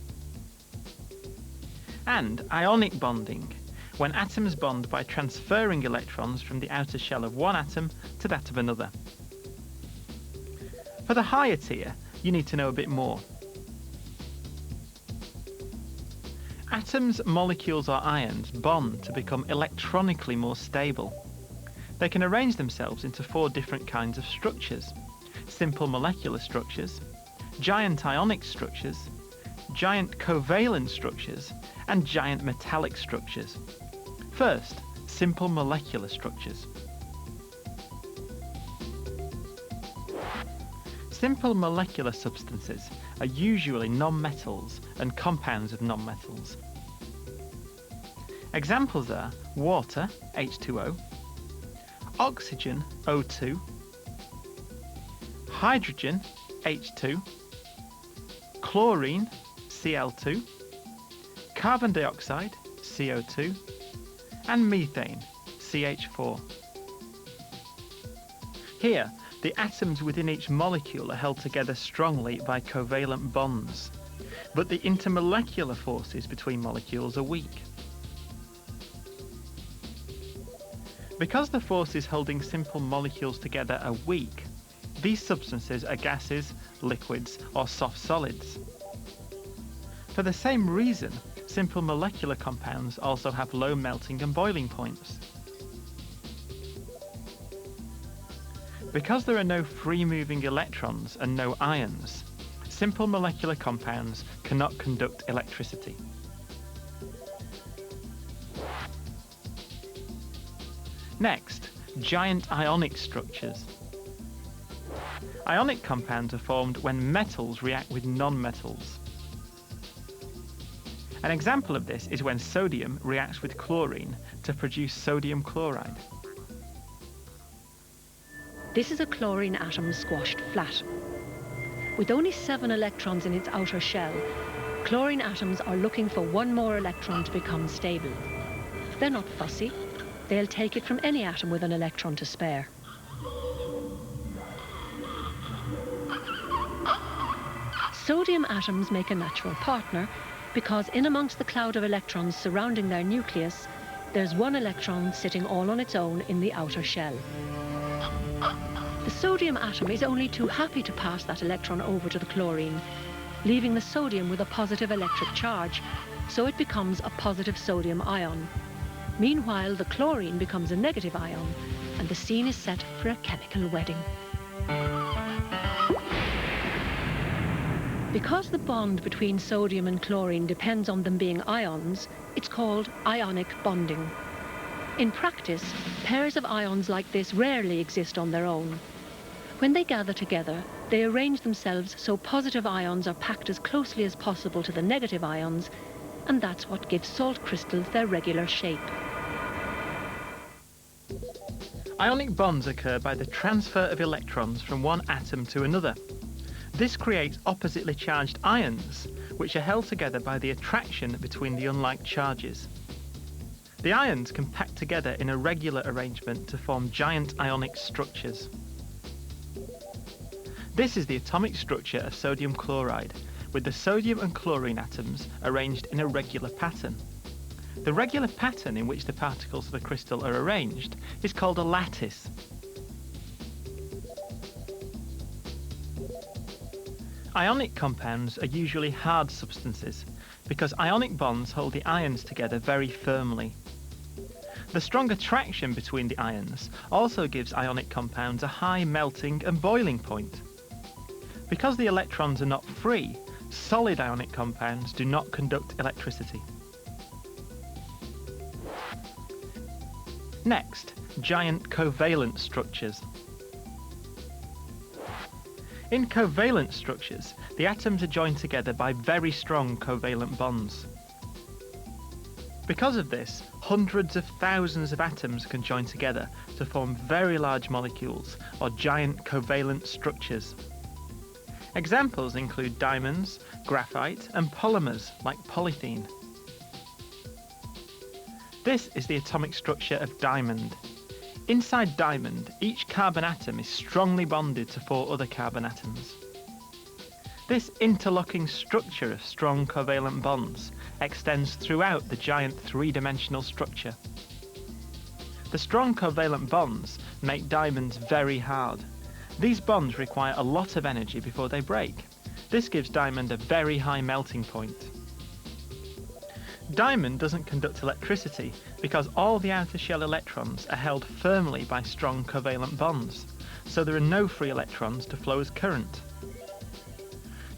And ionic bonding, when atoms bond by transferring electrons from the outer shell of one atom to that of another. For the higher tier, you need to know a bit more. Atoms, molecules, or ions bond to become electronically more stable. They can arrange themselves into 4 different kinds of structures: simple molecular structures, giant ionic structures, giant covalent structures, and giant metallic structures. First, simple molecular structures. Simple molecular substances are usually non-metals and compounds of non-metals. Examples are water, H2O, oxygen, O2, hydrogen, H2, chlorine, Cl2, carbon dioxide, CO2, and methane, CH4. Here, the atoms within each molecule are held together strongly by covalent bonds, but the intermolecular forces between molecules are weak. Because the forces holding simple molecules together are weak, these substances are gases, liquids, or soft solids. For the same reason, simple molecular compounds also have low melting and boiling points. Because there are no free-moving electrons and no ions, simple molecular compounds cannot conduct electricity. Next, giant ionic structures. Ionic compounds are formed when metals react with non-metals. An example of this is when sodium reacts with chlorine to produce sodium chloride. This is a chlorine atom squashed flat. With only 7 electrons in its outer shell, chlorine atoms are looking for one more electron to become stable. They're not fussy. They'll take it from any atom with an electron to spare. Sodium atoms make a natural partner because in amongst the cloud of electrons surrounding their nucleus, there's one electron sitting all on its own in the outer shell. The sodium atom is only too happy to pass that electron over to the chlorine, leaving the sodium with a positive electric charge, so it becomes a positive sodium ion. Meanwhile, the chlorine becomes a negative ion, and the scene is set for a chemical wedding. Because the bond between sodium and chlorine depends on them being ions, it's called ionic bonding. In practice, pairs of ions like this rarely exist on their own. When they gather together, they arrange themselves so positive ions are packed as closely as possible to the negative ions, and that's what gives salt crystals their regular shape. Ionic bonds occur by the transfer of electrons from one atom to another. This creates oppositely charged ions, which are held together by the attraction between the unlike charges. The ions can pack together in a regular arrangement to form giant ionic structures. This is the atomic structure of sodium chloride, with the sodium and chlorine atoms arranged in a regular pattern. The regular pattern in which the particles of a crystal are arranged is called a lattice. Ionic compounds are usually hard substances because ionic bonds hold the ions together very firmly. The strong attraction between the ions also gives ionic compounds a high melting and boiling point. Because the electrons are not free, solid ionic compounds do not conduct electricity. Next, giant covalent structures. In covalent structures, the atoms are joined together by very strong covalent bonds. Because of this, hundreds of thousands of atoms can join together to form very large molecules, or giant covalent structures. Examples include diamonds, graphite, and polymers like polythene. This is the atomic structure of diamond. Inside diamond, each carbon atom is strongly bonded to 4 other carbon atoms. This interlocking structure of strong covalent bonds extends throughout the giant three-dimensional structure. The strong covalent bonds make diamonds very hard. These bonds require a lot of energy before they break. This gives diamond a very high melting point. Diamond doesn't conduct electricity because all the outer shell electrons are held firmly by strong covalent bonds, so there are no free electrons to flow as current.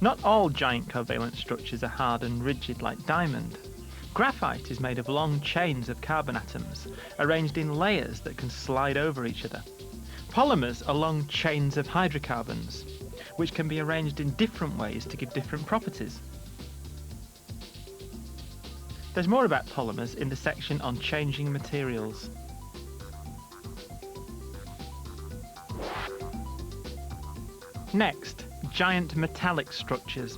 Not all giant covalent structures are hard and rigid like diamond. Graphite is made of long chains of carbon atoms, arranged in layers that can slide over each other. Polymers are long chains of hydrocarbons, which can be arranged in different ways to give different properties. There's more about polymers in the section on changing materials. Next, giant metallic structures.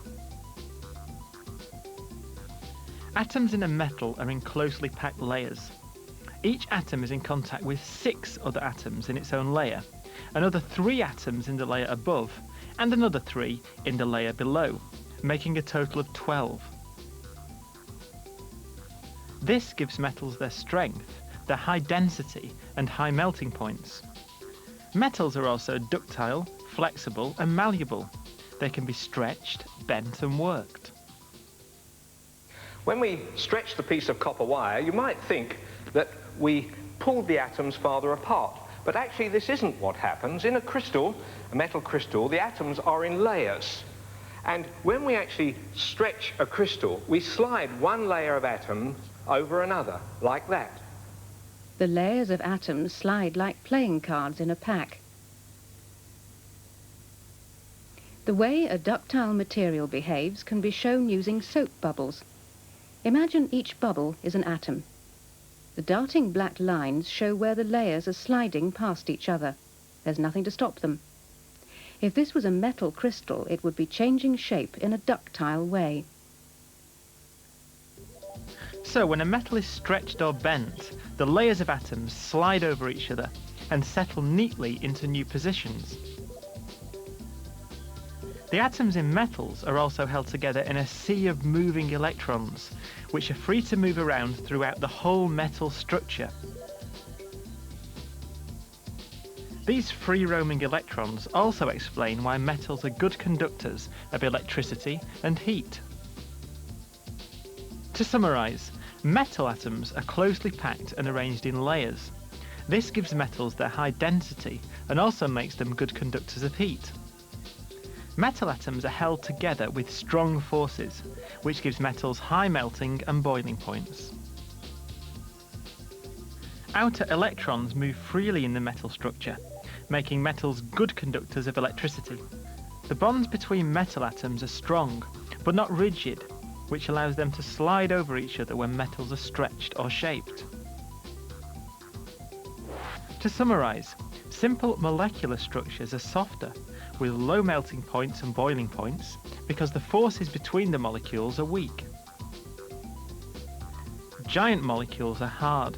Atoms in a metal are in closely packed layers. Each atom is in contact with 6 other atoms in its own layer, another 3 atoms in the layer above, and another 3 in the layer below, making a total of 12. This gives metals their strength, their high density, and high melting points. Metals are also ductile, flexible, and malleable. They can be stretched, bent, and worked. When we stretch the piece of copper wire, you might think that we pulled the atoms farther apart. But actually, this isn't what happens. In a crystal, a metal crystal, the atoms are in layers. And when we actually stretch a crystal, we slide one layer of atoms over another, like that. The layers of atoms slide like playing cards in a pack. The way a ductile material behaves can be shown using soap bubbles. Imagine each bubble is an atom. The darting black lines show where the layers are sliding past each other. There's nothing to stop them. If this was a metal crystal, it would be changing shape in a ductile way. So when a metal is stretched or bent, the layers of atoms slide over each other and settle neatly into new positions. The atoms in metals are also held together in a sea of moving electrons, which are free to move around throughout the whole metal structure. These free-roaming electrons also explain why metals are good conductors of electricity and heat. To summarise, metal atoms are closely packed and arranged in layers. This gives metals their high density and also makes them good conductors of heat. Metal atoms are held together with strong forces, which gives metals high melting and boiling points. Outer electrons move freely in the metal structure, making metals good conductors of electricity. The bonds between metal atoms are strong, but not rigid, which allows them to slide over each other when metals are stretched or shaped. To summarise, simple molecular structures are softer, with low melting points and boiling points, because the forces between the molecules are weak. Giant molecules are hard,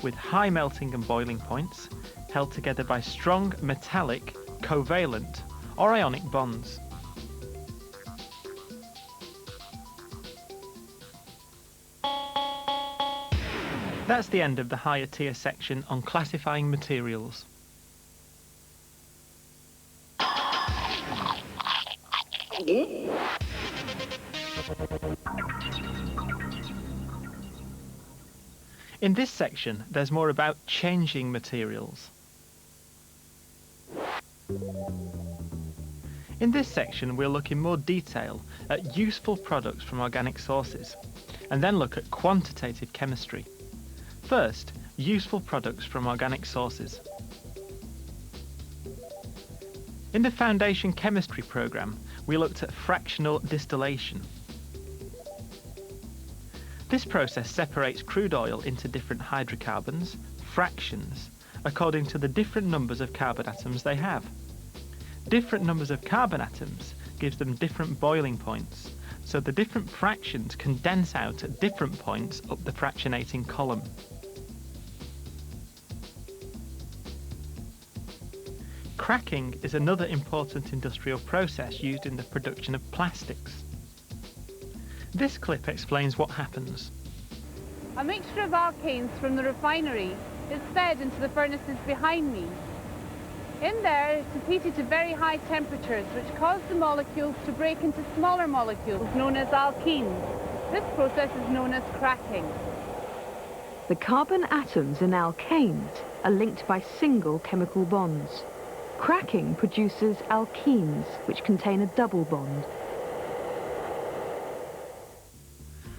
with high melting and boiling points, held together by strong metallic, covalent, or ionic bonds. That's the end of the higher tier section on classifying materials. In this section, there's more about changing materials. In this section, we'll look in more detail at useful products from organic sources, and then look at quantitative chemistry. First, useful products from organic sources. In the Foundation Chemistry programme, we looked at fractional distillation. This process separates crude oil into different hydrocarbons, fractions, according to the different numbers of carbon atoms they have. Different numbers of carbon atoms gives them different boiling points, so the different fractions condense out at different points up the fractionating column. Cracking is another important industrial process used in the production of plastics. This clip explains what happens. A mixture of alkanes from the refinery is fed into the furnaces behind me. In there, it's heated to very high temperatures, which cause the molecules to break into smaller molecules known as alkenes. This process is known as cracking. The carbon atoms in alkanes are linked by single chemical bonds. Cracking produces alkenes, which contain a double bond.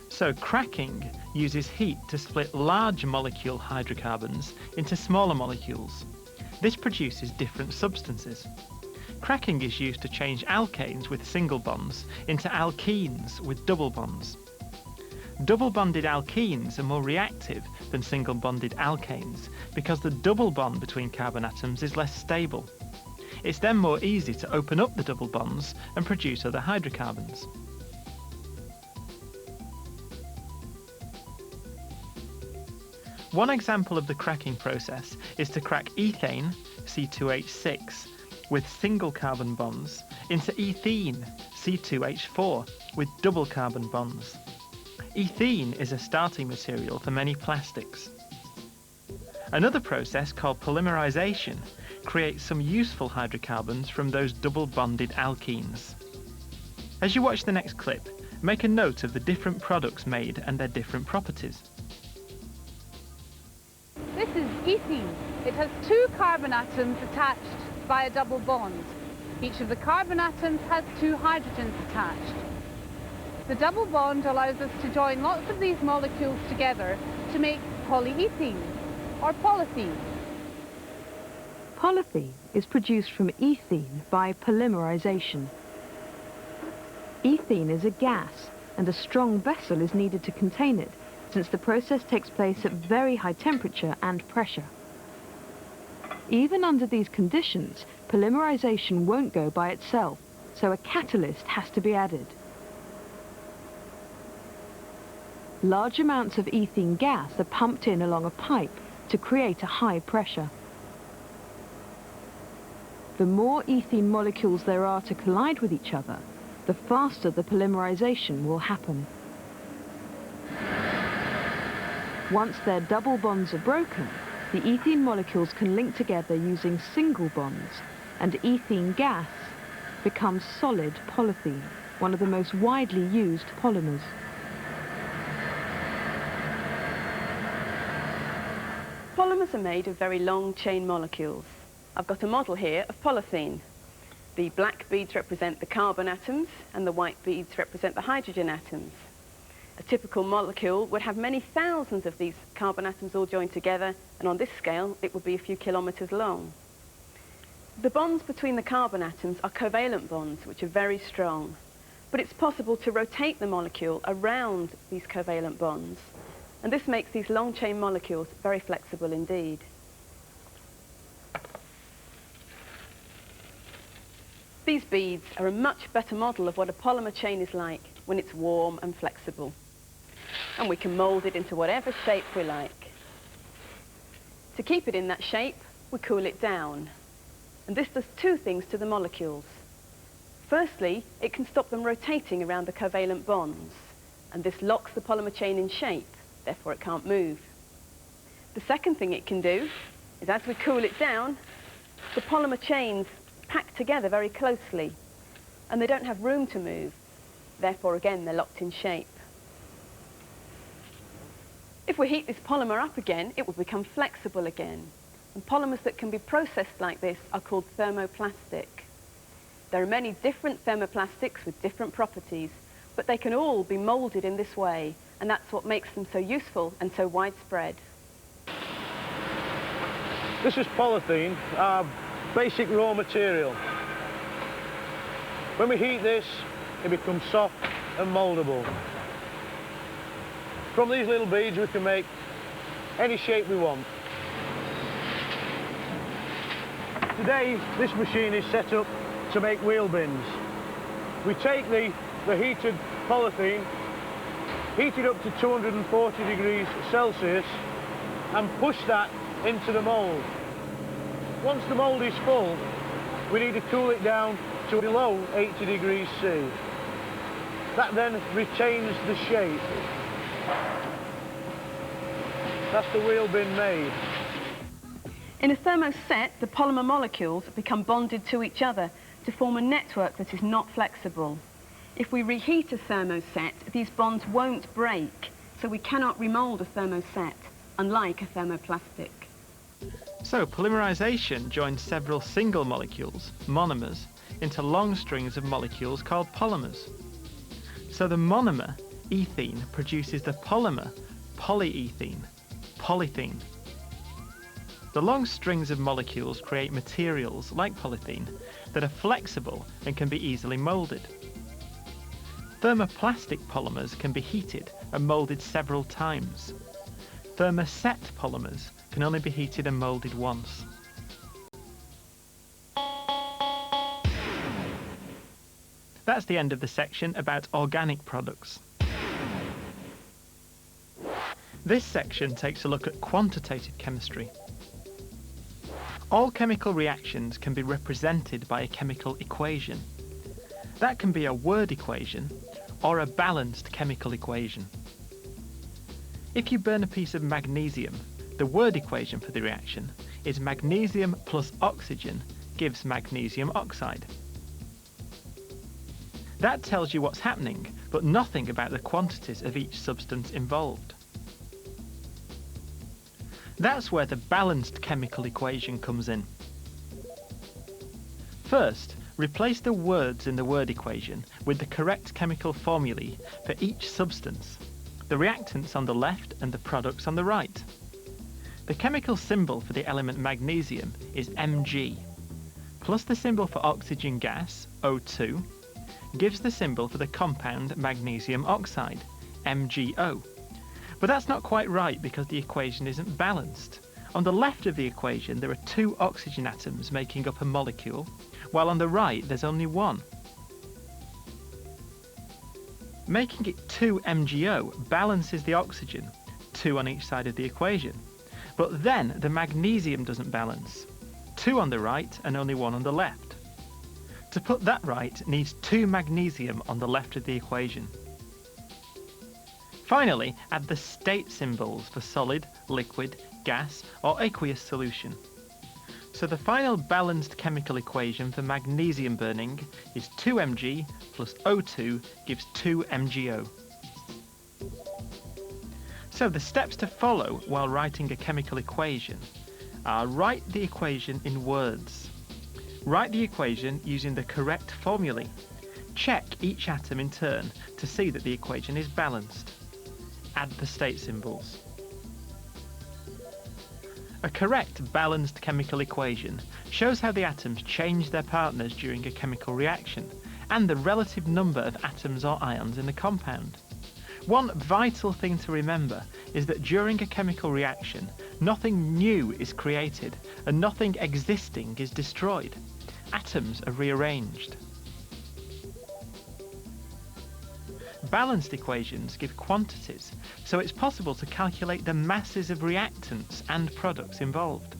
So cracking uses heat to split large molecule hydrocarbons into smaller molecules. This produces different substances. Cracking is used to change alkanes with single bonds into alkenes with double bonds. Double-bonded alkenes are more reactive than single-bonded alkanes because the double bond between carbon atoms is less stable. It's then more easy to open up the double bonds and produce other hydrocarbons. One example of the cracking process is to crack ethane, C2H6, with single carbon bonds into ethene, C2H4, with double carbon bonds. Ethene is a starting material for many plastics. Another process called polymerization creates some useful hydrocarbons from those double-bonded alkenes. As you watch the next clip, make a note of the different products made and their different properties. This is ethene. It has two carbon atoms attached by a double bond. Each of the carbon atoms has two hydrogens attached. The double bond allows us to join lots of these molecules together to make polyethene or polythene. Polythene is produced from ethene by polymerization. Ethene is a gas, and a strong vessel is needed to contain it, since the process takes place at very high temperature and pressure. Even under these conditions, polymerization won't go by itself, so a catalyst has to be added. Large amounts of ethene gas are pumped in along a pipe to create a high pressure. The more ethene molecules there are to collide with each other, the faster the polymerization will happen. Once their double bonds are broken, the ethene molecules can link together using single bonds, and ethene gas becomes solid polythene, one of the most widely used polymers. Polymers are made of very long chain molecules. I've got a model here of polythene. The black beads represent the carbon atoms and the white beads represent the hydrogen atoms. A typical molecule would have many thousands of these carbon atoms all joined together, and on this scale it would be a few kilometers long. The bonds between the carbon atoms are covalent bonds, which are very strong, but it's possible to rotate the molecule around these covalent bonds, and this makes these long chain molecules very flexible indeed. These beads are a much better model of what a polymer chain is like when it's warm and flexible. And we can mould it into whatever shape we like. To keep it in that shape, we cool it down. And this does two things to the molecules. Firstly, it can stop them rotating around the covalent bonds, and this locks the polymer chain in shape, therefore it can't move. The second thing it can do is, as we cool it down, the polymer chains pack together very closely and they don't have room to move. Therefore, again, they're locked in shape. If we heat this polymer up again, it will become flexible again. And polymers that can be processed like this are called thermoplastic. There are many different thermoplastics with different properties, but they can all be moulded in this way, and that's what makes them so useful and so widespread. This is polythene, our basic raw material. When we heat this, it becomes soft and mouldable. From these little beads we can make any shape we want. Today this machine is set up to make wheel bins. We take the heated polythene, heat it up to 240 degrees Celsius and push that into the mould. Once the mould is full, we need to cool it down to below 80 degrees C. That then retains the shape. That's the wheel bin made. In a thermoset, the polymer molecules become bonded to each other to form a network that is not flexible. If we reheat a thermoset, these bonds won't break, so we cannot remould a thermoset, unlike a thermoplastic. So polymerization joins several single molecules, monomers, into long strings of molecules called polymers. So the monomer, ethene, produces the polymer, polyethene, polythene. The long strings of molecules create materials, like polythene, that are flexible and can be easily moulded. Thermoplastic polymers can be heated and moulded several times. Thermoset polymers can only be heated and moulded once. That's the end of the section about organic products. This section takes a look at quantitative chemistry. All chemical reactions can be represented by a chemical equation. That can be a word equation or a balanced chemical equation. If you burn a piece of magnesium, the word equation for the reaction is magnesium plus oxygen gives magnesium oxide. That tells you what's happening, but nothing about the quantities of each substance involved. That's where the balanced chemical equation comes in. First, replace the words in the word equation with the correct chemical formulae for each substance, the reactants on the left and the products on the right. The chemical symbol for the element magnesium is Mg, plus the symbol for oxygen gas, O2, gives the symbol for the compound magnesium oxide, MgO. But that's not quite right because the equation isn't balanced. On the left of the equation there are two oxygen atoms making up a molecule, while on the right there's only one. Making it 2 MgO balances the oxygen, 2 on each side of the equation. But then the magnesium doesn't balance, 2 on the right and only 1 on the left. To put that right needs 2 magnesium on the left of the equation. Finally, add the state symbols for solid, liquid, gas or aqueous solution. So the final balanced chemical equation for magnesium burning is 2Mg plus O2 gives 2 MgO. So the steps to follow while writing a chemical equation are: write the equation in words. Write the equation using the correct formulae. Check each atom in turn to see that the equation is balanced. Add the state symbols. A correct balanced chemical equation shows how the atoms change their partners during a chemical reaction and the relative number of atoms or ions in a compound. One vital thing to remember is that during a chemical reaction, nothing new is created and nothing existing is destroyed. Atoms are rearranged. Balanced equations give quantities, so it's possible to calculate the masses of reactants and products involved.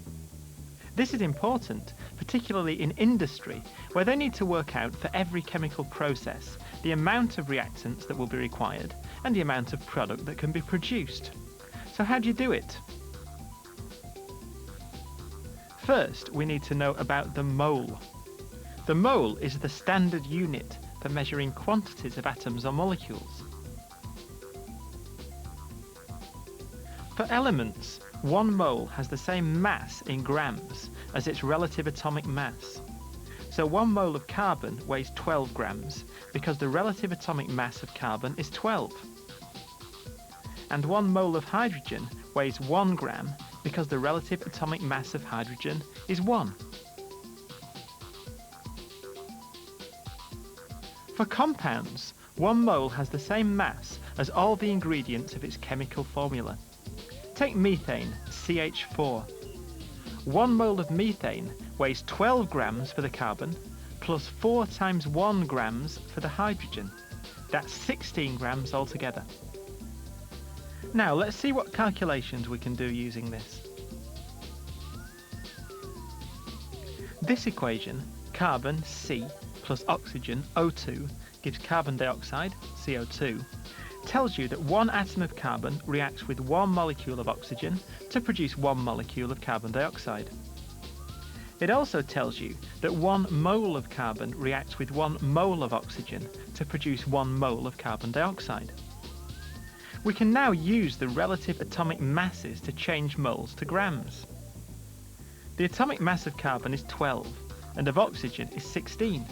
This is important, particularly in industry, where they need to work out for every chemical process the amount of reactants that will be required and the amount of product that can be produced. So how do you do it? First, we need to know about the mole. The mole is the standard unit for measuring quantities of atoms or molecules. For elements, 1 mole has the same mass in grams as its relative atomic mass. So 1 mole of carbon weighs 12 grams because the relative atomic mass of carbon is 12. And 1 mole of hydrogen weighs 1 gram because the relative atomic mass of hydrogen is 1. For compounds, 1 mole has the same mass as all the ingredients of its chemical formula. Take methane, CH4. 1 mole of methane weighs 12 grams for the carbon, plus 4 times 1 grams for the hydrogen. That's 16 grams altogether. Now let's see what calculations we can do using this. This equation, carbon, C, plus oxygen, O2, gives carbon dioxide, CO2, tells you that 1 atom of carbon reacts with 1 molecule of oxygen to produce 1 molecule of carbon dioxide. It also tells you that 1 mole of carbon reacts with 1 mole of oxygen to produce 1 mole of carbon dioxide. We can now use the relative atomic masses to change moles to grams. The atomic mass of carbon is 12 and of oxygen is 16.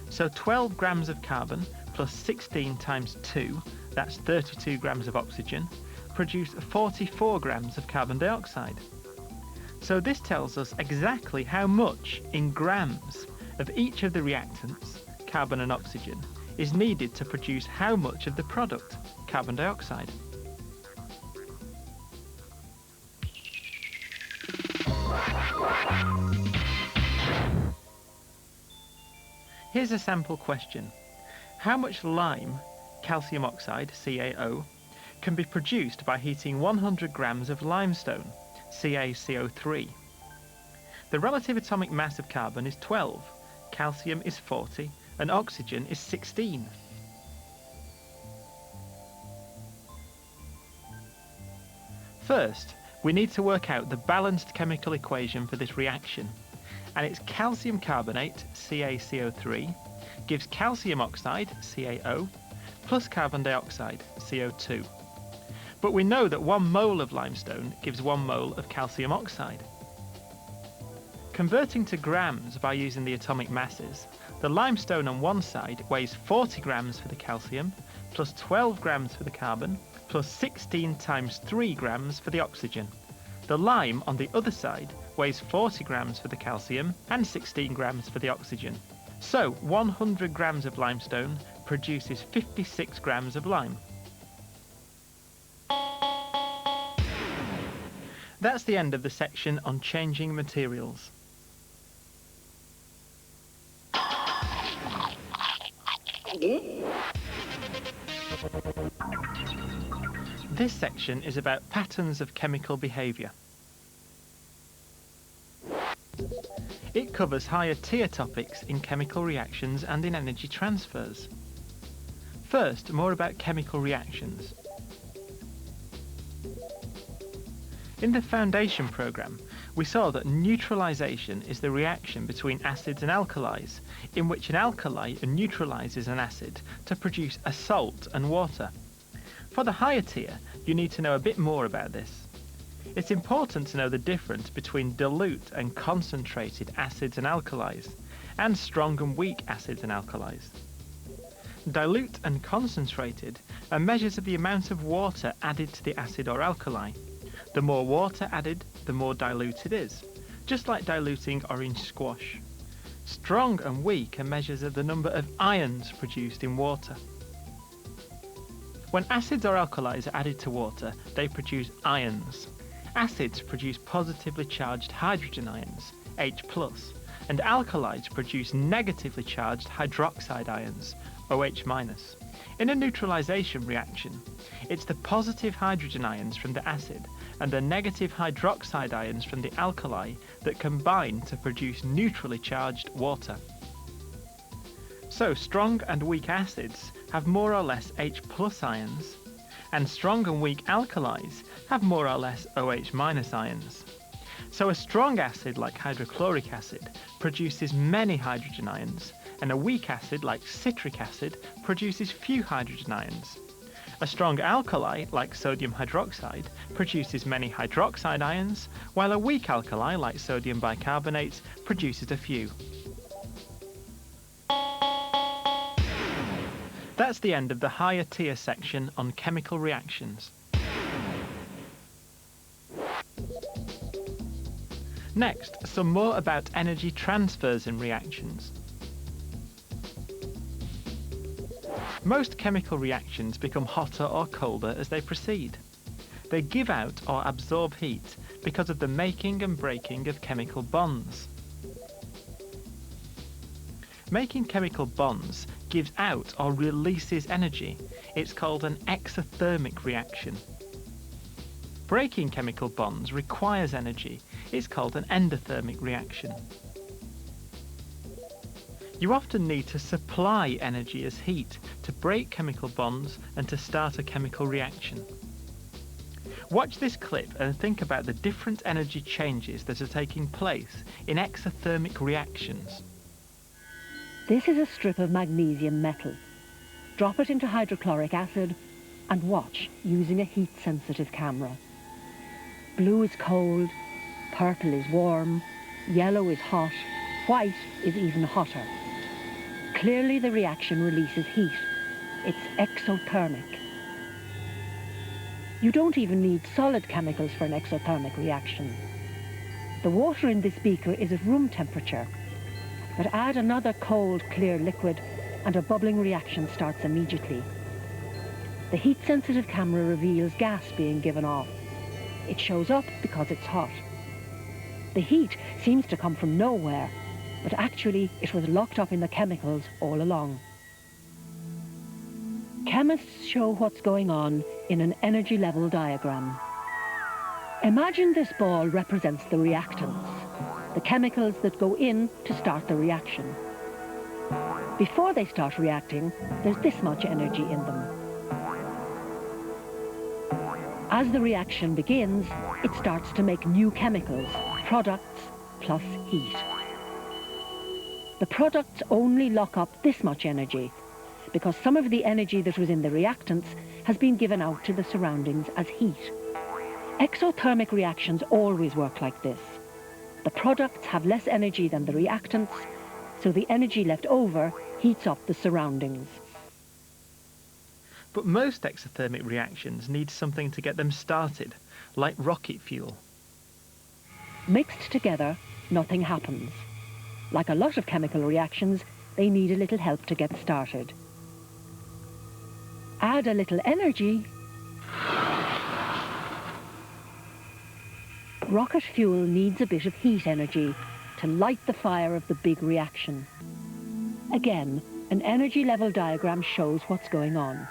So 12 grams of carbon plus 16 times 2, that's 32 grams of oxygen, produce 44 grams of carbon dioxide. So this tells us exactly how much in grams of each of the reactants, carbon and oxygen, is needed to produce how much of the product, carbon dioxide. Here's a sample question. How much lime, calcium oxide, CaO, can be produced by heating 100 grams of limestone, CaCO3? The relative atomic mass of carbon is 12, calcium is 40, and oxygen is 16. First, we need to work out the balanced chemical equation for this reaction, and it's calcium carbonate, CaCO3, gives calcium oxide, CaO, plus carbon dioxide, CO2. But we know that 1 mole of limestone gives 1 mole of calcium oxide. Converting to grams by using the atomic masses, the limestone on one side weighs 40 grams for the calcium, plus 12 grams for the carbon, plus 16 times 3 grams for the oxygen. The lime on the other side weighs 40 grams for the calcium and 16 grams for the oxygen. So 100 grams of limestone produces 56 grams of lime. That's the end of the section on changing materials. This section is about patterns of chemical behaviour. It covers higher tier topics in chemical reactions and in energy transfers. First, more about chemical reactions. In the foundation programme, we saw that neutralisation is the reaction between acids and alkalis, in which an alkali neutralises an acid to produce a salt and water. For the higher tier, you need to know a bit more about this. It's important to know the difference between dilute and concentrated acids and alkalis, and strong and weak acids and alkalis. Dilute and concentrated are measures of the amount of water added to the acid or alkali. The more water added, the more dilute it is, just like diluting orange squash. Strong and weak are measures of the number of ions produced in water. When acids or alkalis are added to water, they produce ions. Acids produce positively charged hydrogen ions, H+, and alkalis produce negatively charged hydroxide ions, OH-. In a neutralisation reaction, it's the positive hydrogen ions from the acid and the negative hydroxide ions from the alkali that combine to produce neutrally charged water. So strong and weak acids have more or less H+ ions, and strong and weak alkalis have more or less OH- ions. So a strong acid like hydrochloric acid produces many hydrogen ions, and a weak acid like citric acid produces few hydrogen ions. A strong alkali like sodium hydroxide produces many hydroxide ions, while a weak alkali like sodium bicarbonate produces a few. That's the end of the higher tier section on chemical reactions. Next, some more about energy transfers in reactions. Most chemical reactions become hotter or colder as they proceed. They give out or absorb heat because of the making and breaking of chemical bonds. Making chemical bonds gives out or releases energy. It's called an exothermic reaction. Breaking chemical bonds requires energy. It's called an endothermic reaction. You often need to supply energy as heat to break chemical bonds and to start a chemical reaction. Watch this clip and think about the different energy changes that are taking place in exothermic reactions. This is a strip of magnesium metal. Drop it into hydrochloric acid and watch using a heat-sensitive camera. Blue is cold, purple is warm, yellow is hot, white is even hotter. Clearly the reaction releases heat. It's exothermic. You don't even need solid chemicals for an exothermic reaction. The water in this beaker is at room temperature, but add another cold, clear liquid and a bubbling reaction starts immediately. The heat-sensitive camera reveals gas being given off. It shows up because it's hot. The heat seems to come from nowhere, but actually it was locked up in the chemicals all along. Chemists show what's going on in an energy level diagram. Imagine this ball represents the reactants, the chemicals that go in to start the reaction. Before they start reacting, there's this much energy in them. As the reaction begins, it starts to make new chemicals, products plus heat. The products only lock up this much energy because some of the energy that was in the reactants has been given out to the surroundings as heat. Exothermic reactions always work like this. The products have less energy than the reactants, so the energy left over heats up the surroundings. But most exothermic reactions need something to get them started, like rocket fuel. Mixed together, nothing happens. Like a lot of chemical reactions, they need a little help to get started. Add a little energy. Rocket fuel needs a bit of heat energy to light the fire of the big reaction. Again, an energy level diagram shows what's going on.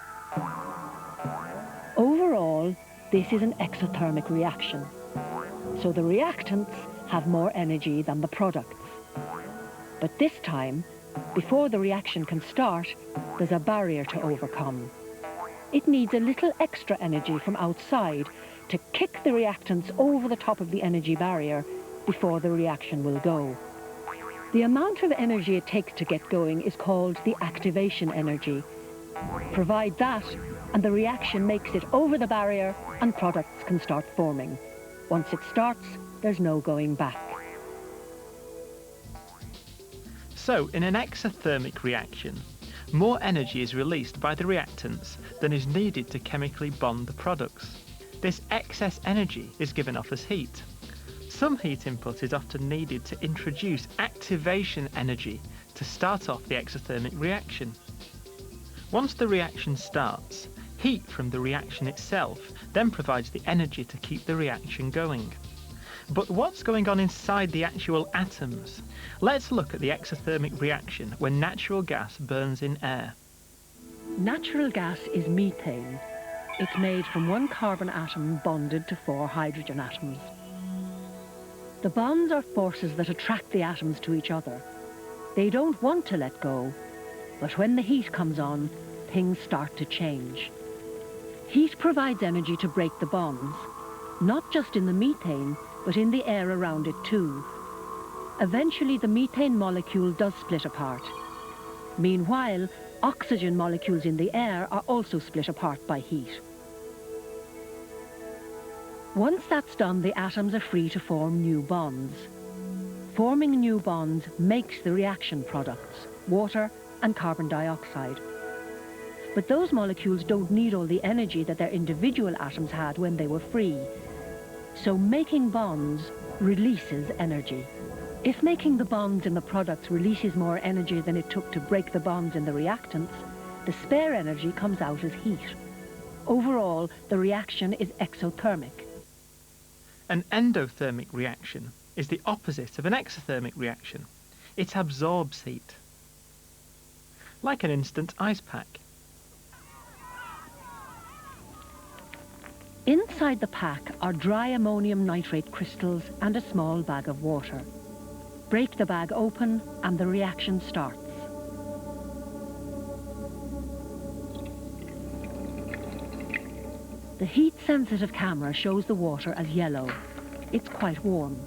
Overall, this is an exothermic reaction. So the reactants have more energy than the products. But this time, before the reaction can start, there's a barrier to overcome. It needs a little extra energy from outside to kick the reactants over the top of the energy barrier before the reaction will go. The amount of energy it takes to get going is called the activation energy. Provide that, and the reaction makes it over the barrier and products can start forming. Once it starts, there's no going back. So, in an exothermic reaction, more energy is released by the reactants than is needed to chemically bond the products. This excess energy is given off as heat. Some heat input is often needed to introduce activation energy to start off the exothermic reaction. Once the reaction starts, heat from the reaction itself then provides the energy to keep the reaction going. But what's going on inside the actual atoms? Let's look at the exothermic reaction when natural gas burns in air. Natural gas is methane. It's made from one carbon atom bonded to 4 hydrogen atoms. The bonds are forces that attract the atoms to each other. They don't want to let go, but when the heat comes on, things start to change. Heat provides energy to break the bonds, not just in the methane, but in the air around it too. Eventually, the methane molecule does split apart. Meanwhile, oxygen molecules in the air are also split apart by heat. Once that's done, the atoms are free to form new bonds. Forming new bonds makes the reaction products, water and carbon dioxide. But those molecules don't need all the energy that their individual atoms had when they were free. So making bonds releases energy. If making the bonds in the products releases more energy than it took to break the bonds in the reactants, the spare energy comes out as heat. Overall, the reaction is exothermic. An endothermic reaction is the opposite of an exothermic reaction. It absorbs heat, like an instant ice pack. Inside the pack are dry ammonium nitrate crystals and a small bag of water. Break the bag open and the reaction starts. The heat-sensitive camera shows the water as yellow. It's quite warm.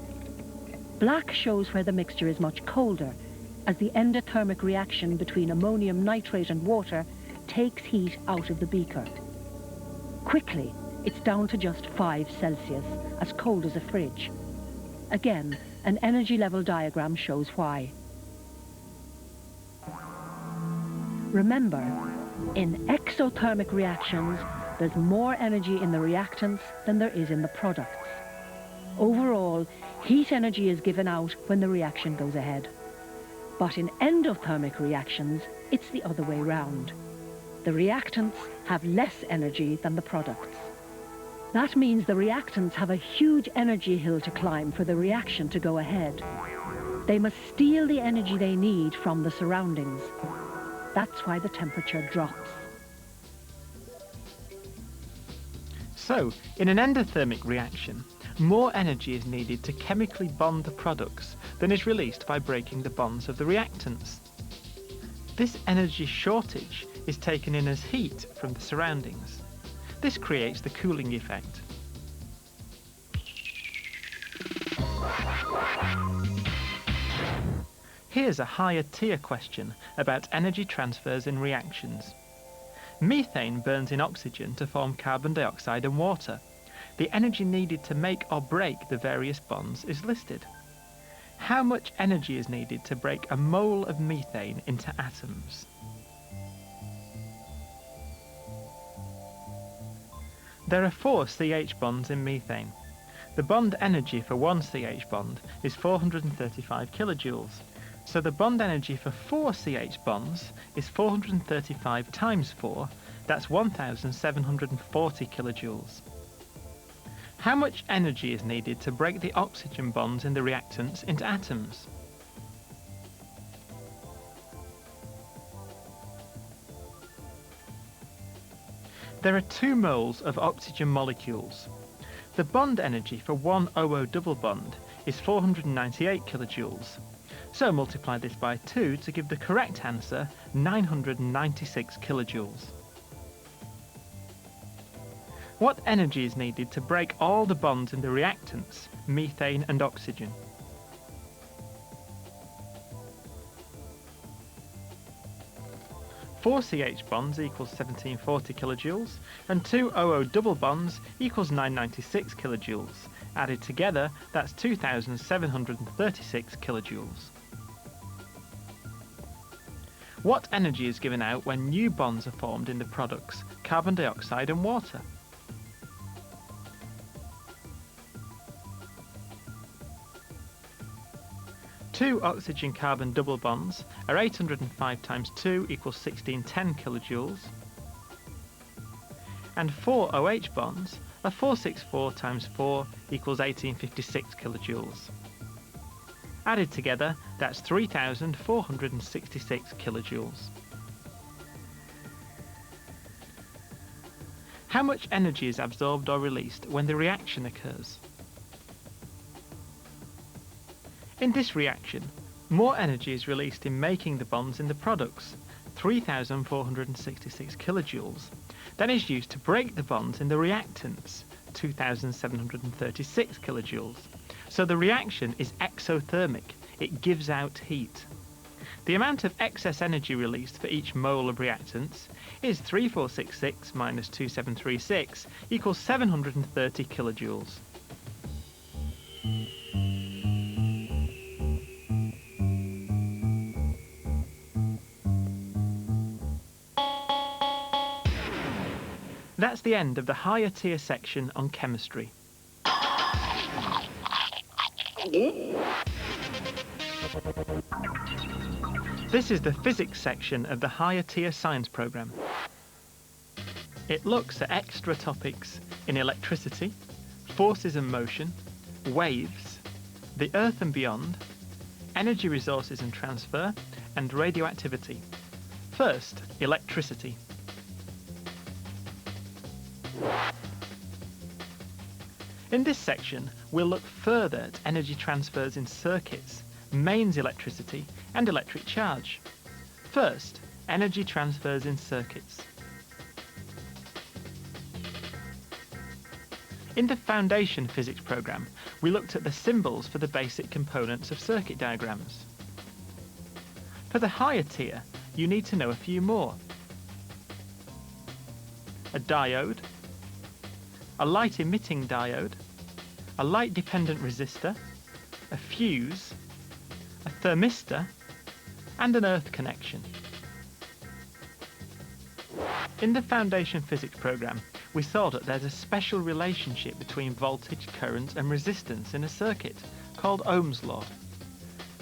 Black shows where the mixture is much colder, as the endothermic reaction between ammonium nitrate and water takes heat out of the beaker. Quickly, it's down to just 5 Celsius, as cold as a fridge. Again, an energy level diagram shows why. Remember, in exothermic reactions, there's more energy in the reactants than there is in the products. Overall, heat energy is given out when the reaction goes ahead. But in endothermic reactions, it's the other way round. The reactants have less energy than the products. That means the reactants have a huge energy hill to climb for the reaction to go ahead. They must steal the energy they need from the surroundings. That's why the temperature drops. So, in an endothermic reaction, more energy is needed to chemically bond the products than is released by breaking the bonds of the reactants. This energy shortage is taken in as heat from the surroundings. This creates the cooling effect. Here's a higher tier question about energy transfers in reactions. Methane burns in oxygen to form carbon dioxide and water. The energy needed to make or break the various bonds is listed. How much energy is needed to break a mole of methane into atoms? There are 4 CH bonds in methane. The bond energy for one CH bond is 435 kilojoules. So the bond energy for 4 CH bonds is 435 times 4, that's 1,740 kilojoules. How much energy is needed to break the oxygen bonds in the reactants into atoms? There are 2 moles of oxygen molecules. The bond energy for one OO double bond is 498 kilojoules. So multiply this by 2 to give the correct answer, 996 kilojoules. What energy is needed to break all the bonds in the reactants, methane and oxygen? Four CH bonds equals 1740 kilojoules, and 2 OO double bonds equals 996 kilojoules. Added together, that's 2,736 kilojoules. What energy is given out when new bonds are formed in the products, carbon dioxide and water? Two oxygen-carbon double bonds are 805 times 2 equals 1610 kilojoules, and 4 OH bonds are 464 times 4 equals 1856 kilojoules. Added together, that's 3,466 kilojoules. How much energy is absorbed or released when the reaction occurs? In this reaction, more energy is released in making the bonds in the products, 3,466 kilojoules, than is used to break the bonds in the reactants, 2,736 kilojoules. So the reaction is exothermic. It gives out heat. The amount of excess energy released for each mole of reactants is 3466 minus 2736 equals 730 kilojoules. That's the end of the higher tier section on chemistry. This is the physics section of the higher tier science programme. It looks at extra topics in electricity, forces and motion, waves, the Earth and beyond, energy resources and transfer, and radioactivity. First, electricity. In this section, we'll look further at energy transfers in circuits, mains electricity, and electric charge. First, energy transfers in circuits. In the Foundation Physics programme, we looked at the symbols for the basic components of circuit diagrams. For the higher tier, you need to know a few more. A diode, a light-emitting diode, a light-dependent resistor, a fuse, a thermistor, and an earth connection. In the Foundation Physics programme, we saw that there's a special relationship between voltage, current, and resistance in a circuit, called Ohm's law.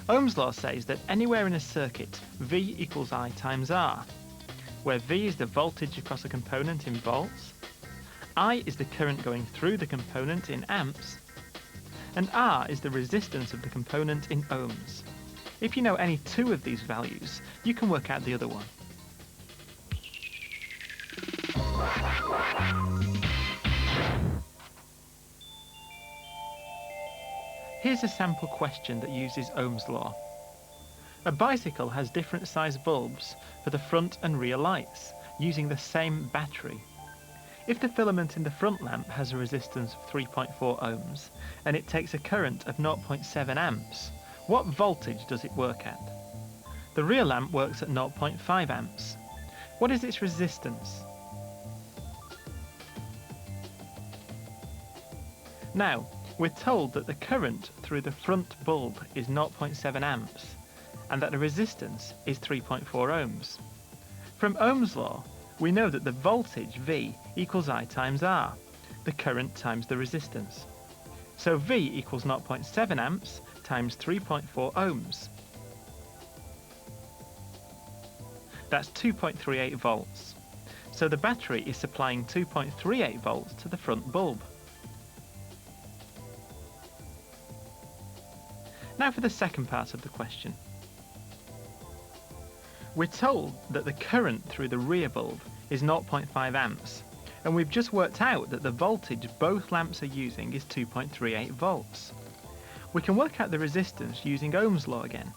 Ohm's law says that anywhere in a circuit, V equals I times R, where V is the voltage across a component in volts, I is the current going through the component in amps, and R is the resistance of the component in ohms. If you know any two of these values, you can work out the other one. Here's a sample question that uses Ohm's law. A bicycle has different size bulbs for the front and rear lights, using the same battery. If the filament in the front lamp has a resistance of 3.4 ohms, and it takes a current of 0.7 amps, what voltage does it work at? The rear lamp works at 0.5 amps. What is its resistance? Now, we're told that the current through the front bulb is 0.7 amps, and that the resistance is 3.4 ohms. From Ohm's law, we know that the voltage V equals I times R, the current times the resistance. So V equals 0.7 amps times 3.4 ohms. That's 2.38 volts. So the battery is supplying 2.38 volts to the front bulb. Now for the second part of the question. We're told that the current through the rear bulb is 0.5 amps, and we've just worked out that the voltage both lamps are using is 2.38 volts. We can work out the resistance using Ohm's law again.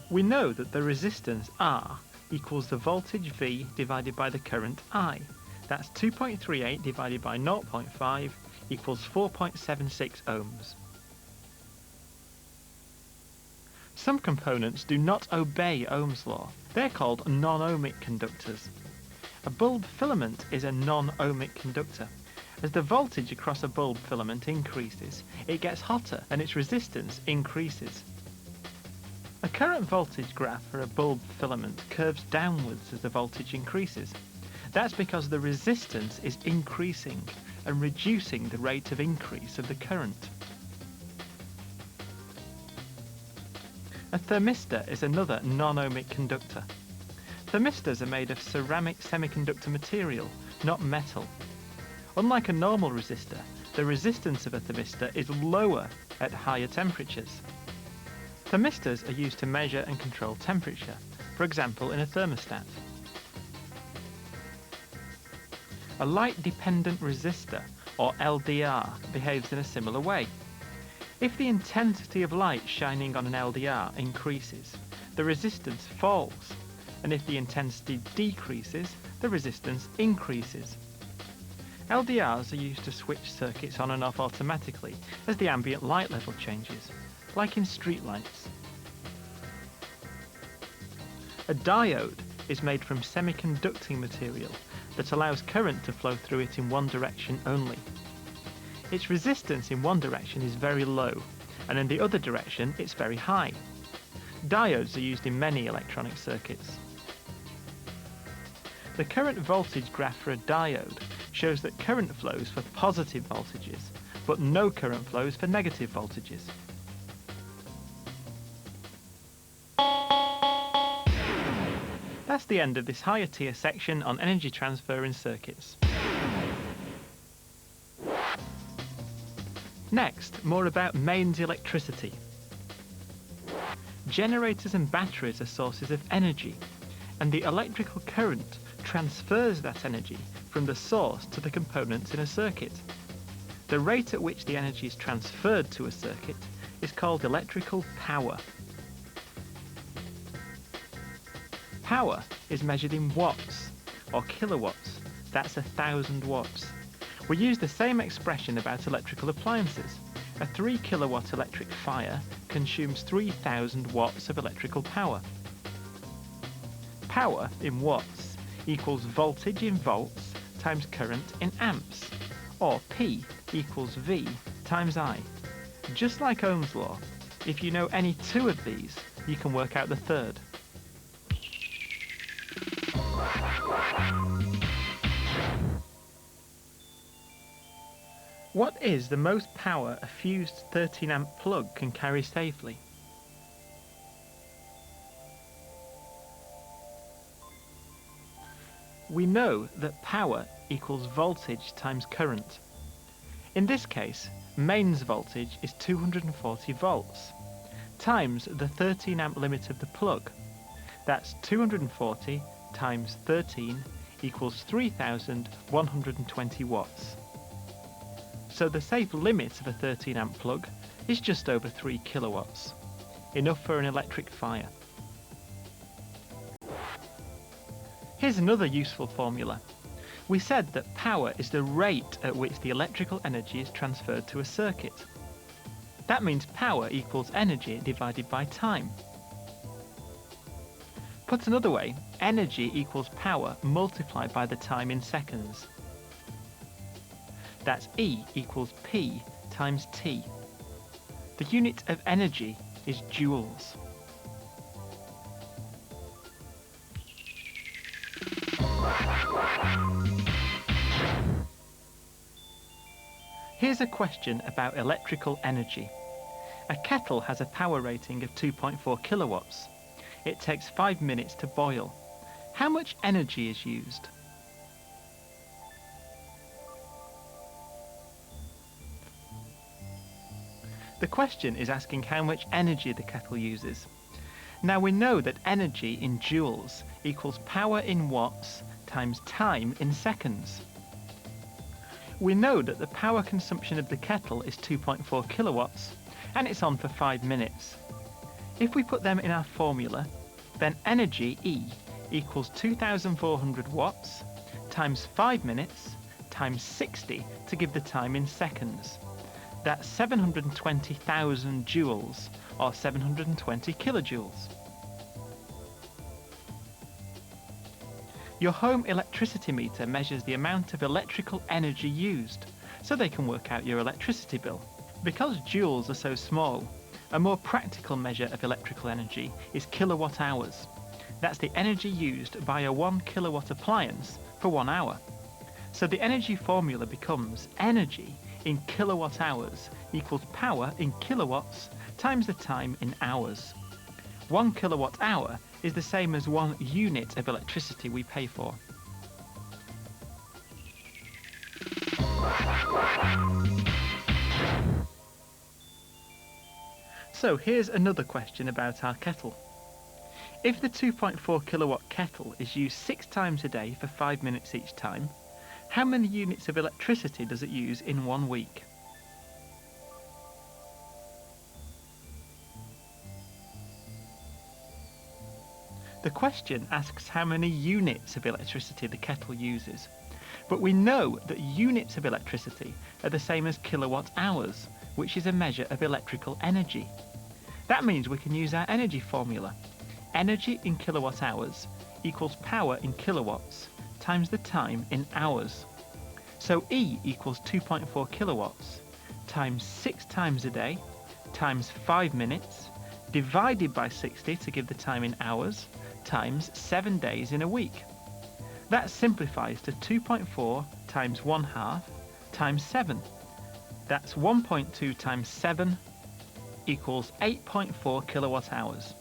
We know that the resistance R equals the voltage V divided by the current I. That's 2.38 divided by 0.5 equals 4.76 ohms. Some components do not obey Ohm's law. They're called non-ohmic conductors. A bulb filament is a non-ohmic conductor. As the voltage across a bulb filament increases, it gets hotter and its resistance increases. A current voltage graph for a bulb filament curves downwards as the voltage increases. That's because the resistance is increasing and reducing the rate of increase of the current. A thermistor is another non-ohmic conductor. Thermistors are made of ceramic semiconductor material, not metal. Unlike a normal resistor, the resistance of a thermistor is lower at higher temperatures. Thermistors are used to measure and control temperature, for example in a thermostat. A light-dependent resistor, or LDR, behaves in a similar way. If the intensity of light shining on an LDR increases, the resistance falls, and if the intensity decreases, the resistance increases. LDRs are used to switch circuits on and off automatically as the ambient light level changes, like in streetlights. A diode is made from semiconducting material that allows current to flow through it in one direction only. Its resistance in one direction is very low, and in the other direction it's very high. Diodes are used in many electronic circuits. The current voltage graph for a diode shows that current flows for positive voltages, but no current flows for negative voltages. That's the end of this higher tier section on energy transfer in circuits. Next, more about mains electricity. Generators and batteries are sources of energy, and the electrical current transfers that energy from the source to the components in a circuit. The rate at which the energy is transferred to a circuit is called electrical power. Power is measured in watts, or kilowatts. That's 1,000 watts. We use the same expression about electrical appliances. A 3 kilowatt electric fire consumes 3,000 watts of electrical power. Power in watts equals voltage in volts times current in amps, or P equals V times I. Just like Ohm's law, if you know any two of these, you can work out the third. What is the most power a fused 13 amp plug can carry safely? We know that power equals voltage times current. In this case, mains voltage is 240 volts, times the 13 amp limit of the plug. That's 240 times 13 equals 3,120 watts. So the safe limit of a 13 amp plug is just over 3 kilowatts, enough for an electric fire. Here's another useful formula. We said that power is the rate at which the electrical energy is transferred to a circuit. That means power equals energy divided by time. Put another way, energy equals power multiplied by the time in seconds. That's E equals P times T. The unit of energy is joules. Here's a question about electrical energy. A kettle has a power rating of 2.4 kilowatts. It takes 5 minutes to boil. How much energy is used? The question is asking how much energy the kettle uses. Now we know that energy in joules equals power in watts times time in seconds. We know that the power consumption of the kettle is 2.4 kilowatts and it's on for 5 minutes. If we put them in our formula, then energy E equals 2,400 watts times 5 minutes times 60 to give the time in seconds. That's 720,000 joules, or 720 kilojoules. Your home electricity meter measures the amount of electrical energy used, so they can work out your electricity bill. Because joules are so small, a more practical measure of electrical energy is kilowatt hours. That's the energy used by a 1 kilowatt appliance for 1 hour. So the energy formula becomes energy in kilowatt hours equals power in kilowatts times the time in hours. 1 kilowatt hour is the same as 1 unit of electricity we pay for. So here's another question about our kettle. If the 2.4 kilowatt kettle is used 6 times a day for 5 minutes each time, how many units of electricity does it use in 1 week? The question asks how many units of electricity the kettle uses. But we know that units of electricity are the same as kilowatt hours, which is a measure of electrical energy. That means we can use our energy formula. Energy in kilowatt hours equals power in kilowatts times the time in hours. So E equals 2.4 kilowatts times 6 times a day times 5 minutes divided by 60 to give the time in hours times 7 days in a week. That simplifies to 2.4 times 1/2 times 7. That's 1.2 times 7 equals 8.4 kilowatt hours,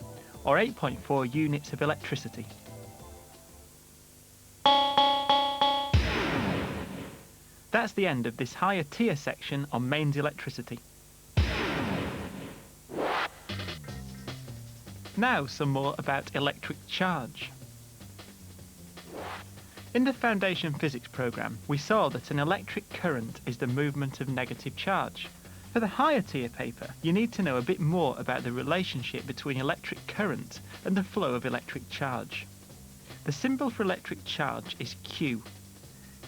or 8.4 units of electricity. That's the end of this higher tier section on mains electricity. Now some more about electric charge. In the Foundation Physics programme, we saw that an electric current is the movement of negative charge. For the higher tier paper, you need to know a bit more about the relationship between electric current and the flow of electric charge. The symbol for electric charge is Q.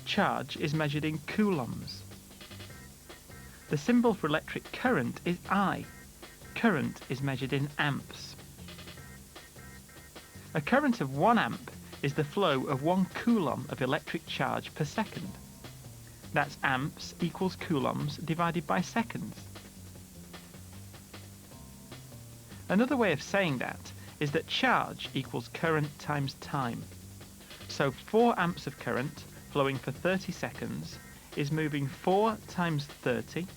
Charge is measured in coulombs. The symbol for electric current is I. Current is measured in amps. A current of 1 amp is the flow of 1 coulomb of electric charge per second. That's amps equals coulombs divided by seconds. Another way of saying that is that charge equals current times time. So 4 amps of current flowing for 30 seconds is moving 4 times 30.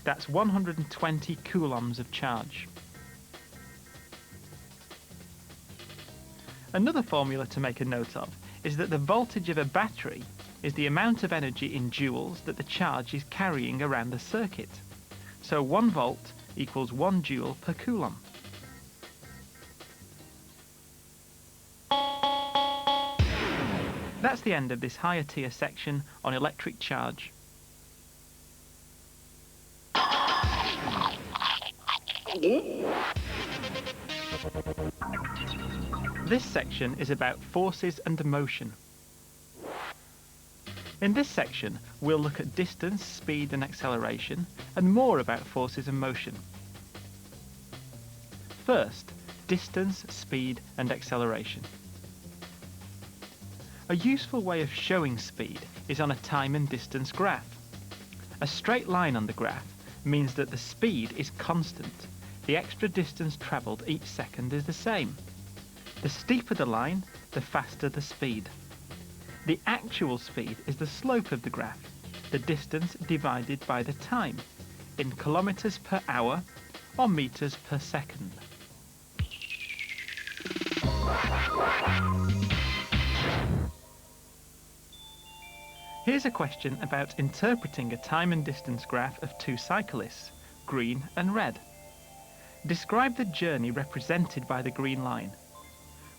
That's 120 coulombs of charge. Another formula to make a note of is that the voltage of a battery is the amount of energy in joules that the charge is carrying around the circuit. So 1 volt equals 1 joule per coulomb. That's the end of this higher tier section on electric charge. This section is about forces and motion. In this section, we'll look at distance, speed and acceleration, and more about forces and motion. First, distance, speed and acceleration. A useful way of showing speed is on a time and distance graph. A straight line on the graph means that the speed is constant. The extra distance travelled each second is the same. The steeper the line, the faster the speed. The actual speed is the slope of the graph, the distance divided by the time, in kilometers per hour or meters per second. Here's a question about interpreting a time and distance graph of 2 cyclists, green and red. Describe the journey represented by the green line.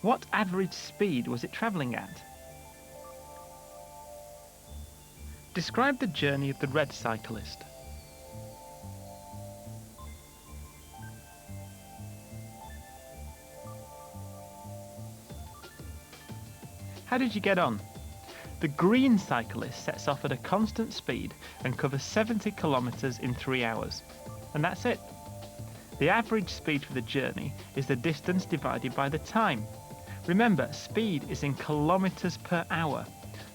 What average speed was it travelling at? Describe the journey of the red cyclist. How did you get on? The green cyclist sets off at a constant speed and covers 70 kilometers in 3 hours. And that's it. The average speed for the journey is the distance divided by the time. Remember, speed is in kilometers per hour,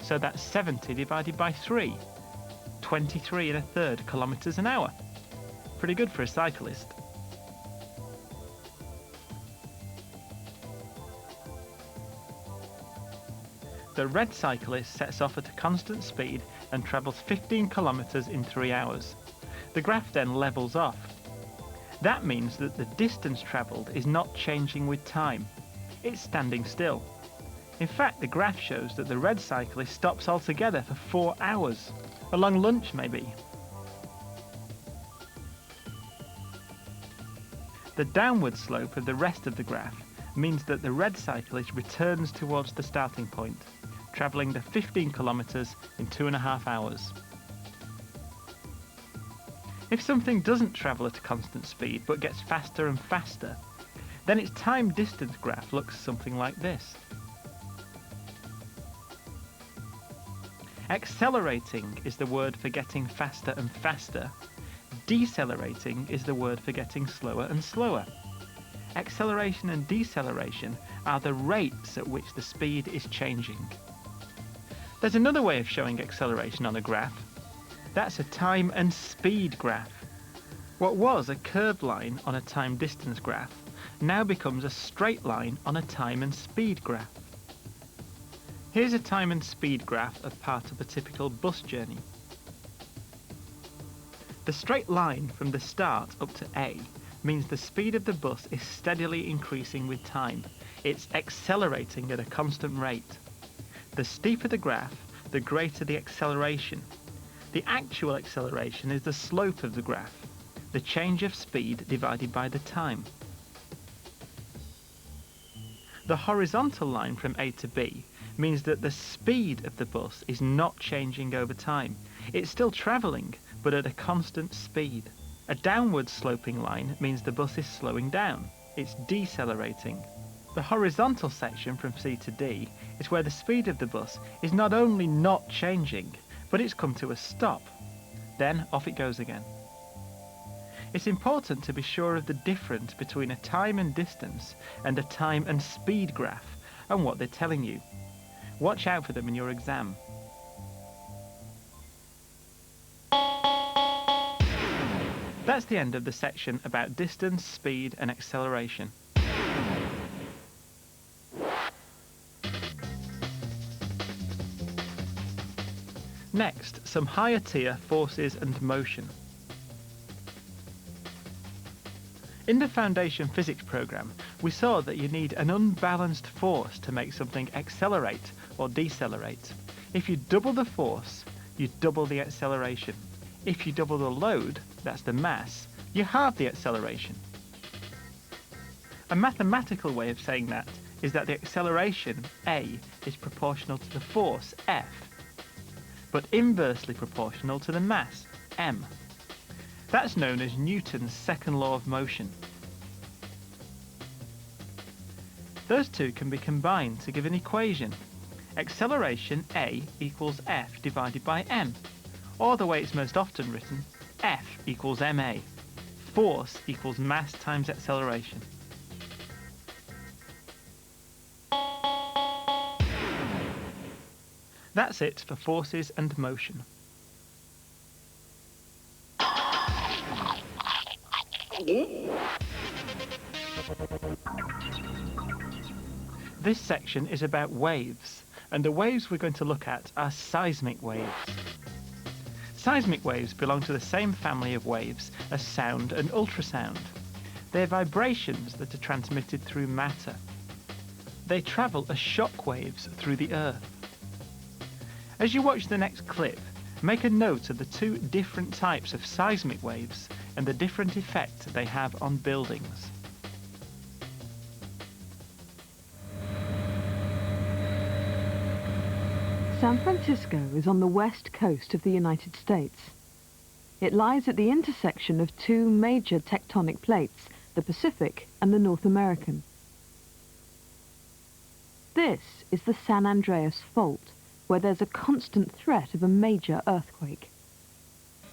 so that's 70 divided by 3, 23 1/3 kilometers an hour. Pretty good for a cyclist. The red cyclist sets off at a constant speed and travels 15 kilometers in 3 hours. The graph then levels off. That means that the distance travelled is not changing with time. It's standing still. In fact, the graph shows that the red cyclist stops altogether for 4 hours. A long lunch, maybe. The downward slope of the rest of the graph means that the red cyclist returns towards the starting point, travelling the 15 kilometers in 2.5 hours. If something doesn't travel at a constant speed but gets faster and faster, then its time-distance graph looks something like this. Accelerating is the word for getting faster and faster. Decelerating is the word for getting slower and slower. Acceleration and deceleration are the rates at which the speed is changing. There's another way of showing acceleration on a graph. That's a time and speed graph. What was a curved line on a time-distance graph now becomes a straight line on a time and speed graph. Here's a time and speed graph of part of a typical bus journey. The straight line from the start up to A means the speed of the bus is steadily increasing with time. It's accelerating at a constant rate. The steeper the graph, the greater the acceleration. The actual acceleration is the slope of the graph, the change of speed divided by the time. The horizontal line from A to B means that the speed of the bus is not changing over time. It's still travelling, but at a constant speed. A downward sloping line means the bus is slowing down. It's decelerating. The horizontal section from C to D is where the speed of the bus is not only not changing, but it's come to a stop. Then off it goes again. It's important to be sure of the difference between a time and distance and a time and speed graph and what they're telling you. Watch out for them in your exam. That's the end of the section about distance, speed and acceleration. Next, some higher tier forces and motion. In the Foundation Physics programme, we saw that you need an unbalanced force to make something accelerate or decelerate. If you double the force, you double the acceleration. If you double the load, that's the mass, you halve the acceleration. A mathematical way of saying that is that the acceleration, A, is proportional to the force, F, but inversely proportional to the mass, m. That's known as Newton's second law of motion. Those two can be combined to give an equation. Acceleration, A, equals F divided by m, or the way it's most often written, F equals ma. Force equals mass times acceleration. That's it for forces and motion. This section is about waves, and the waves we're going to look at are seismic waves. Seismic waves belong to the same family of waves as sound and ultrasound. They're vibrations that are transmitted through matter. They travel as shock waves through the Earth. As you watch the next clip, make a note of the two different types of seismic waves and the different effect they have on buildings. San Francisco is on the west coast of the United States. It lies at the intersection of two major tectonic plates, the Pacific and the North American. This is the San Andreas Fault, where there's a constant threat of a major earthquake.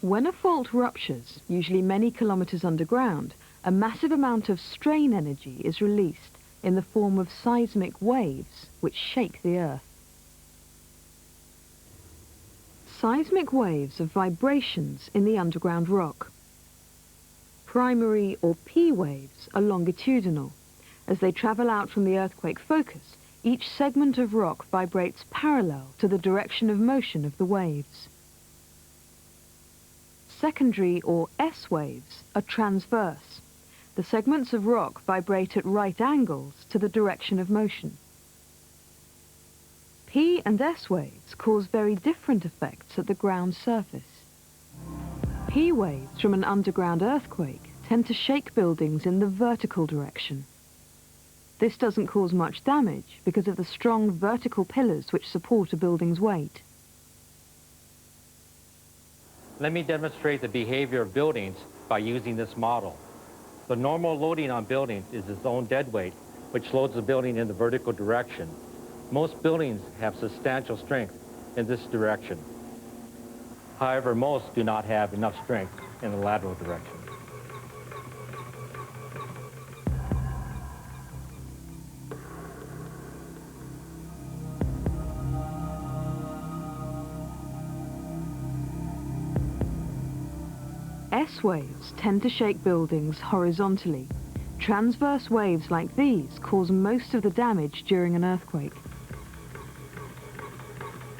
When a fault ruptures, usually many kilometers underground, a massive amount of strain energy is released in the form of seismic waves which shake the Earth. Seismic waves are vibrations in the underground rock. Primary or P waves are longitudinal. As they travel out from the earthquake focus, each segment of rock vibrates parallel to the direction of motion of the waves. Secondary or S waves are transverse. The segments of rock vibrate at right angles to the direction of motion. P and S waves cause very different effects at the ground surface. P waves from an underground earthquake tend to shake buildings in the vertical direction. This doesn't cause much damage because of the strong vertical pillars which support a building's weight. Let me demonstrate the behavior of buildings by using this model. The normal loading on buildings is its own dead weight, which loads the building in the vertical direction. Most buildings have substantial strength in this direction. However, most do not have enough strength in the lateral direction. S waves tend to shake buildings horizontally. Transverse waves like these cause most of the damage during an earthquake.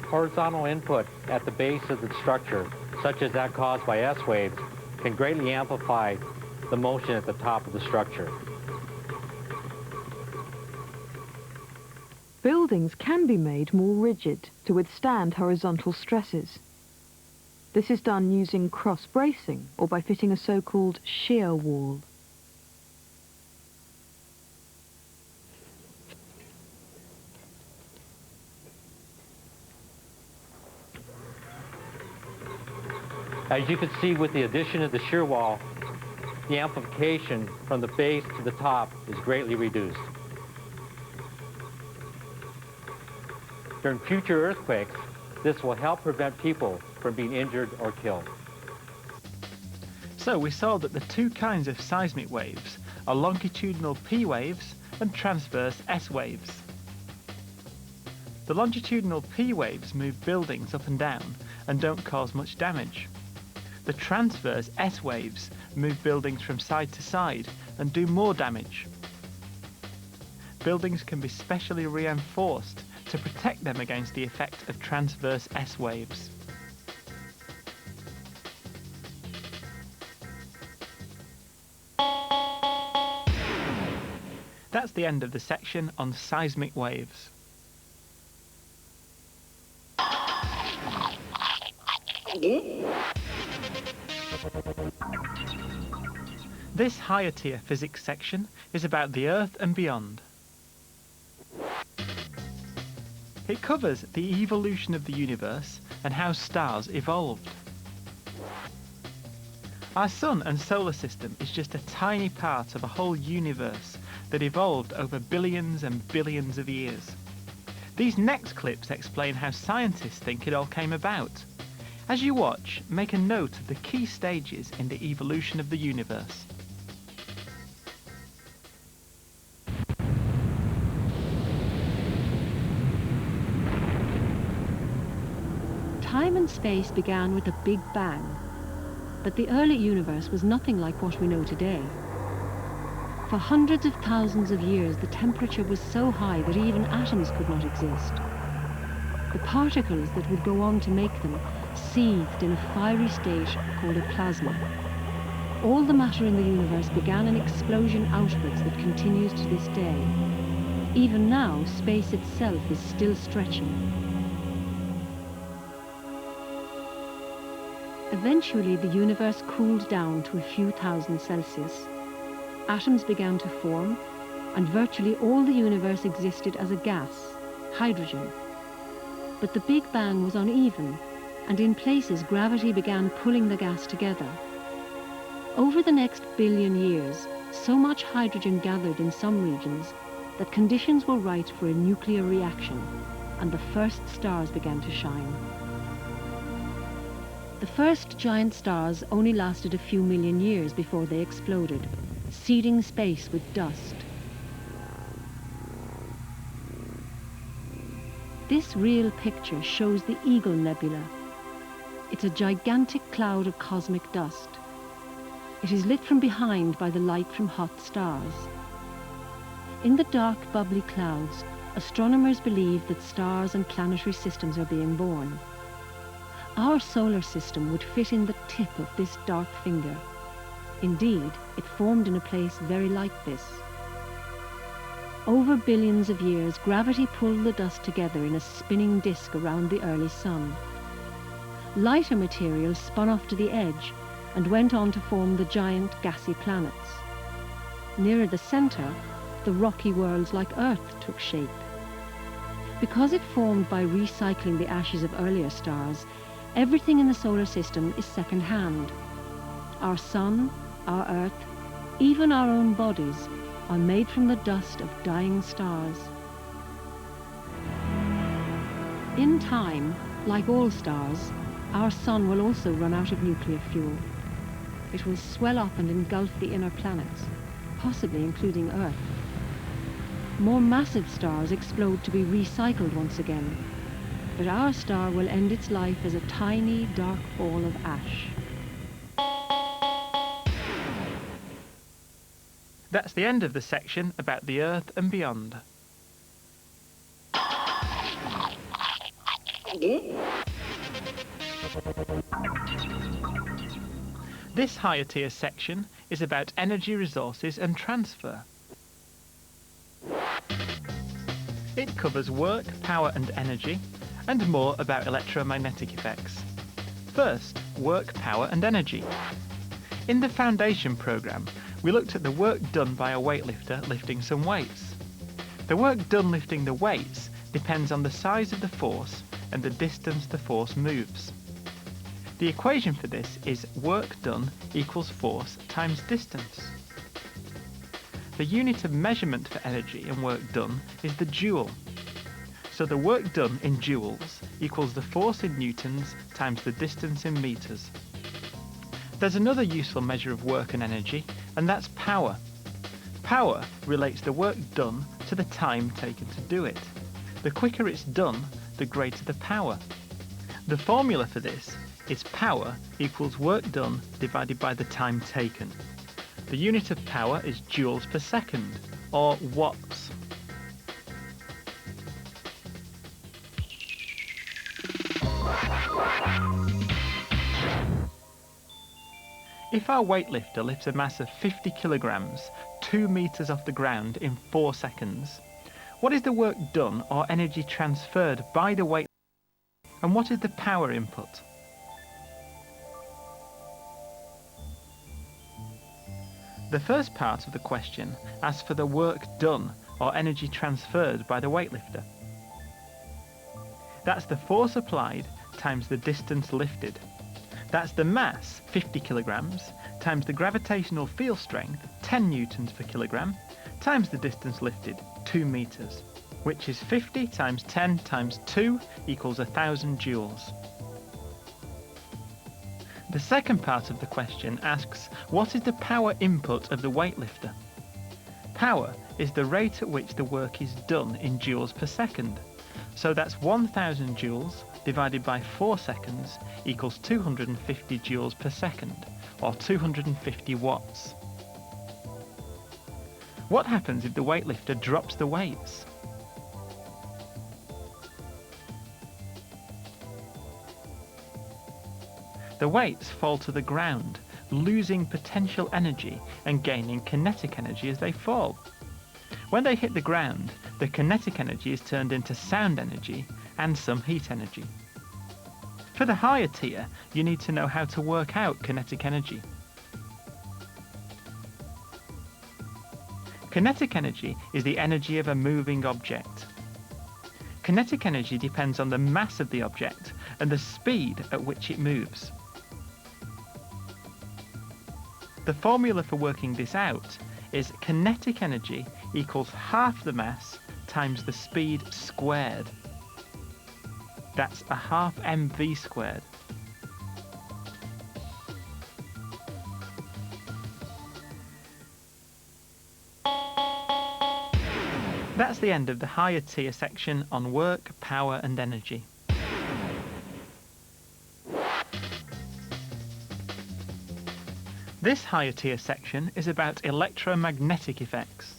Horizontal input at the base of the structure, such as that caused by S waves, can greatly amplify the motion at the top of the structure. Buildings can be made more rigid to withstand horizontal stresses. This is done using cross-bracing or by fitting a so-called shear wall. As you can see, with the addition of the shear wall, the amplification from the base to the top is greatly reduced. During future earthquakes, this will help prevent people from being injured or killed. So we saw that the two kinds of seismic waves are longitudinal P waves and transverse S waves. The longitudinal P waves move buildings up and down and don't cause much damage. The transverse S waves move buildings from side to side and do more damage. Buildings can be specially reinforced to protect them against the effect of transverse S waves. That's the end of the section on seismic waves. This higher tier physics section is about the Earth and beyond. It covers the evolution of the universe and how stars evolved. Our sun and solar system is just a tiny part of a whole universe that evolved over billions and billions of years. These next clips explain how scientists think it all came about. As you watch, make a note of the key stages in the evolution of the universe. Time and space began with a big bang, but the early universe was nothing like what we know today. For hundreds of thousands of years, the temperature was so high that even atoms could not exist. The particles that would go on to make them seethed in a fiery state called a plasma. All the matter in the universe began an explosion outwards that continues to this day. Even now, space itself is still stretching. Eventually, the universe cooled down to a few thousand Celsius. Atoms began to form, and virtually all the universe existed as a gas, hydrogen. But the Big Bang was uneven, and in places gravity began pulling the gas together. Over the next billion years, so much hydrogen gathered in some regions that conditions were right for a nuclear reaction, and the first stars began to shine. The first giant stars only lasted a few million years before they exploded, seeding space with dust. This real picture shows the Eagle Nebula. It's a gigantic cloud of cosmic dust. It is lit from behind by the light from hot stars. In the dark, bubbly clouds, astronomers believe that stars and planetary systems are being born. Our solar system would fit in the tip of this dark finger. Indeed, it formed in a place very like this. Over billions of years, gravity pulled the dust together in a spinning disk around the early sun. Lighter materials spun off to the edge and went on to form the giant gassy planets. Nearer the center, the rocky worlds like Earth took shape. Because it formed by recycling the ashes of earlier stars, everything in the solar system is second-hand. Our sun, our Earth, even our own bodies are made from the dust of dying stars. In time, Like all stars, our sun will also run out of nuclear fuel. It will swell up and engulf the inner planets, possibly including Earth. More massive stars explode to be recycled once again, but our star will end its life as a tiny, dark ball of ash. That's the end of the section about the Earth and beyond. This higher tier section is about energy resources and transfer. It covers work, power and energy, and more about electromagnetic effects. First, work, power and energy. In the foundation programme, we looked at the work done by a weightlifter lifting some weights. The work done lifting the weights depends on the size of the force and the distance the force moves. The equation for this is work done equals force times distance. The unit of measurement for energy and work done is the joule. So the work done in joules equals the force in newtons times the distance in meters. There's another useful measure of work and energy, and that's power. Power relates the work done to the time taken to do it. The quicker it's done, the greater the power. The formula for this is power equals work done divided by the time taken. The unit of power is joules per second, or watts. If our weightlifter lifts a mass of 50 kilograms 2 meters off the ground in 4 seconds, what is the work done or energy transferred by the weight, and what is the power input? The first part of the question asks for the work done or energy transferred by the weightlifter. That's the force applied times the distance lifted. That's the mass, 50 kilograms, times the gravitational field strength, 10 newtons per kilogram, times the distance lifted, 2 meters, which is 50 times 10 times 2 equals 1,000 joules. The second part of the question asks, what is the power input of the weightlifter? Power is the rate at which the work is done in joules per second. So that's 1,000 joules divided by 4 seconds equals 250 joules per second, or 250 watts. What happens if the weightlifter drops the weights? The weights fall to the ground, losing potential energy and gaining kinetic energy as they fall. When they hit the ground, the kinetic energy is turned into sound energy and some heat energy. For the higher tier, you need to know how to work out kinetic energy. Kinetic energy is the energy of a moving object. Kinetic energy depends on the mass of the object and the speed at which it moves. The formula for working this out is kinetic energy equals half the mass times the speed squared. That's a half mv squared. That's the end of the higher tier section on work, power and energy. This higher tier section is about electromagnetic effects.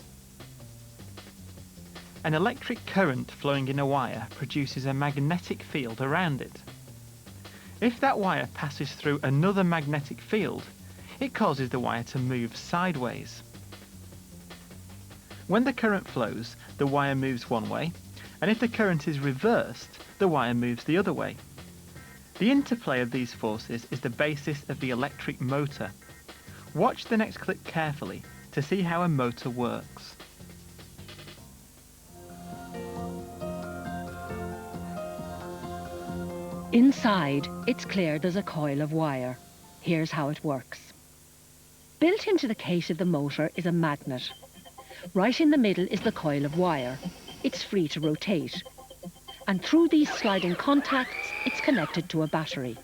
An electric current flowing in a wire produces a magnetic field around it. If that wire passes through another magnetic field, it causes the wire to move sideways. When the current flows, the wire moves one way, and if the current is reversed, the wire moves the other way. The interplay of these forces is the basis of the electric motor. Watch the next clip carefully to see how a motor works. Inside, it's clear there's a coil of wire. Here's how it works. Built into the case of the motor is a magnet. Right in the middle is the coil of wire. It's free to rotate. And through these sliding contacts, it's connected to a battery.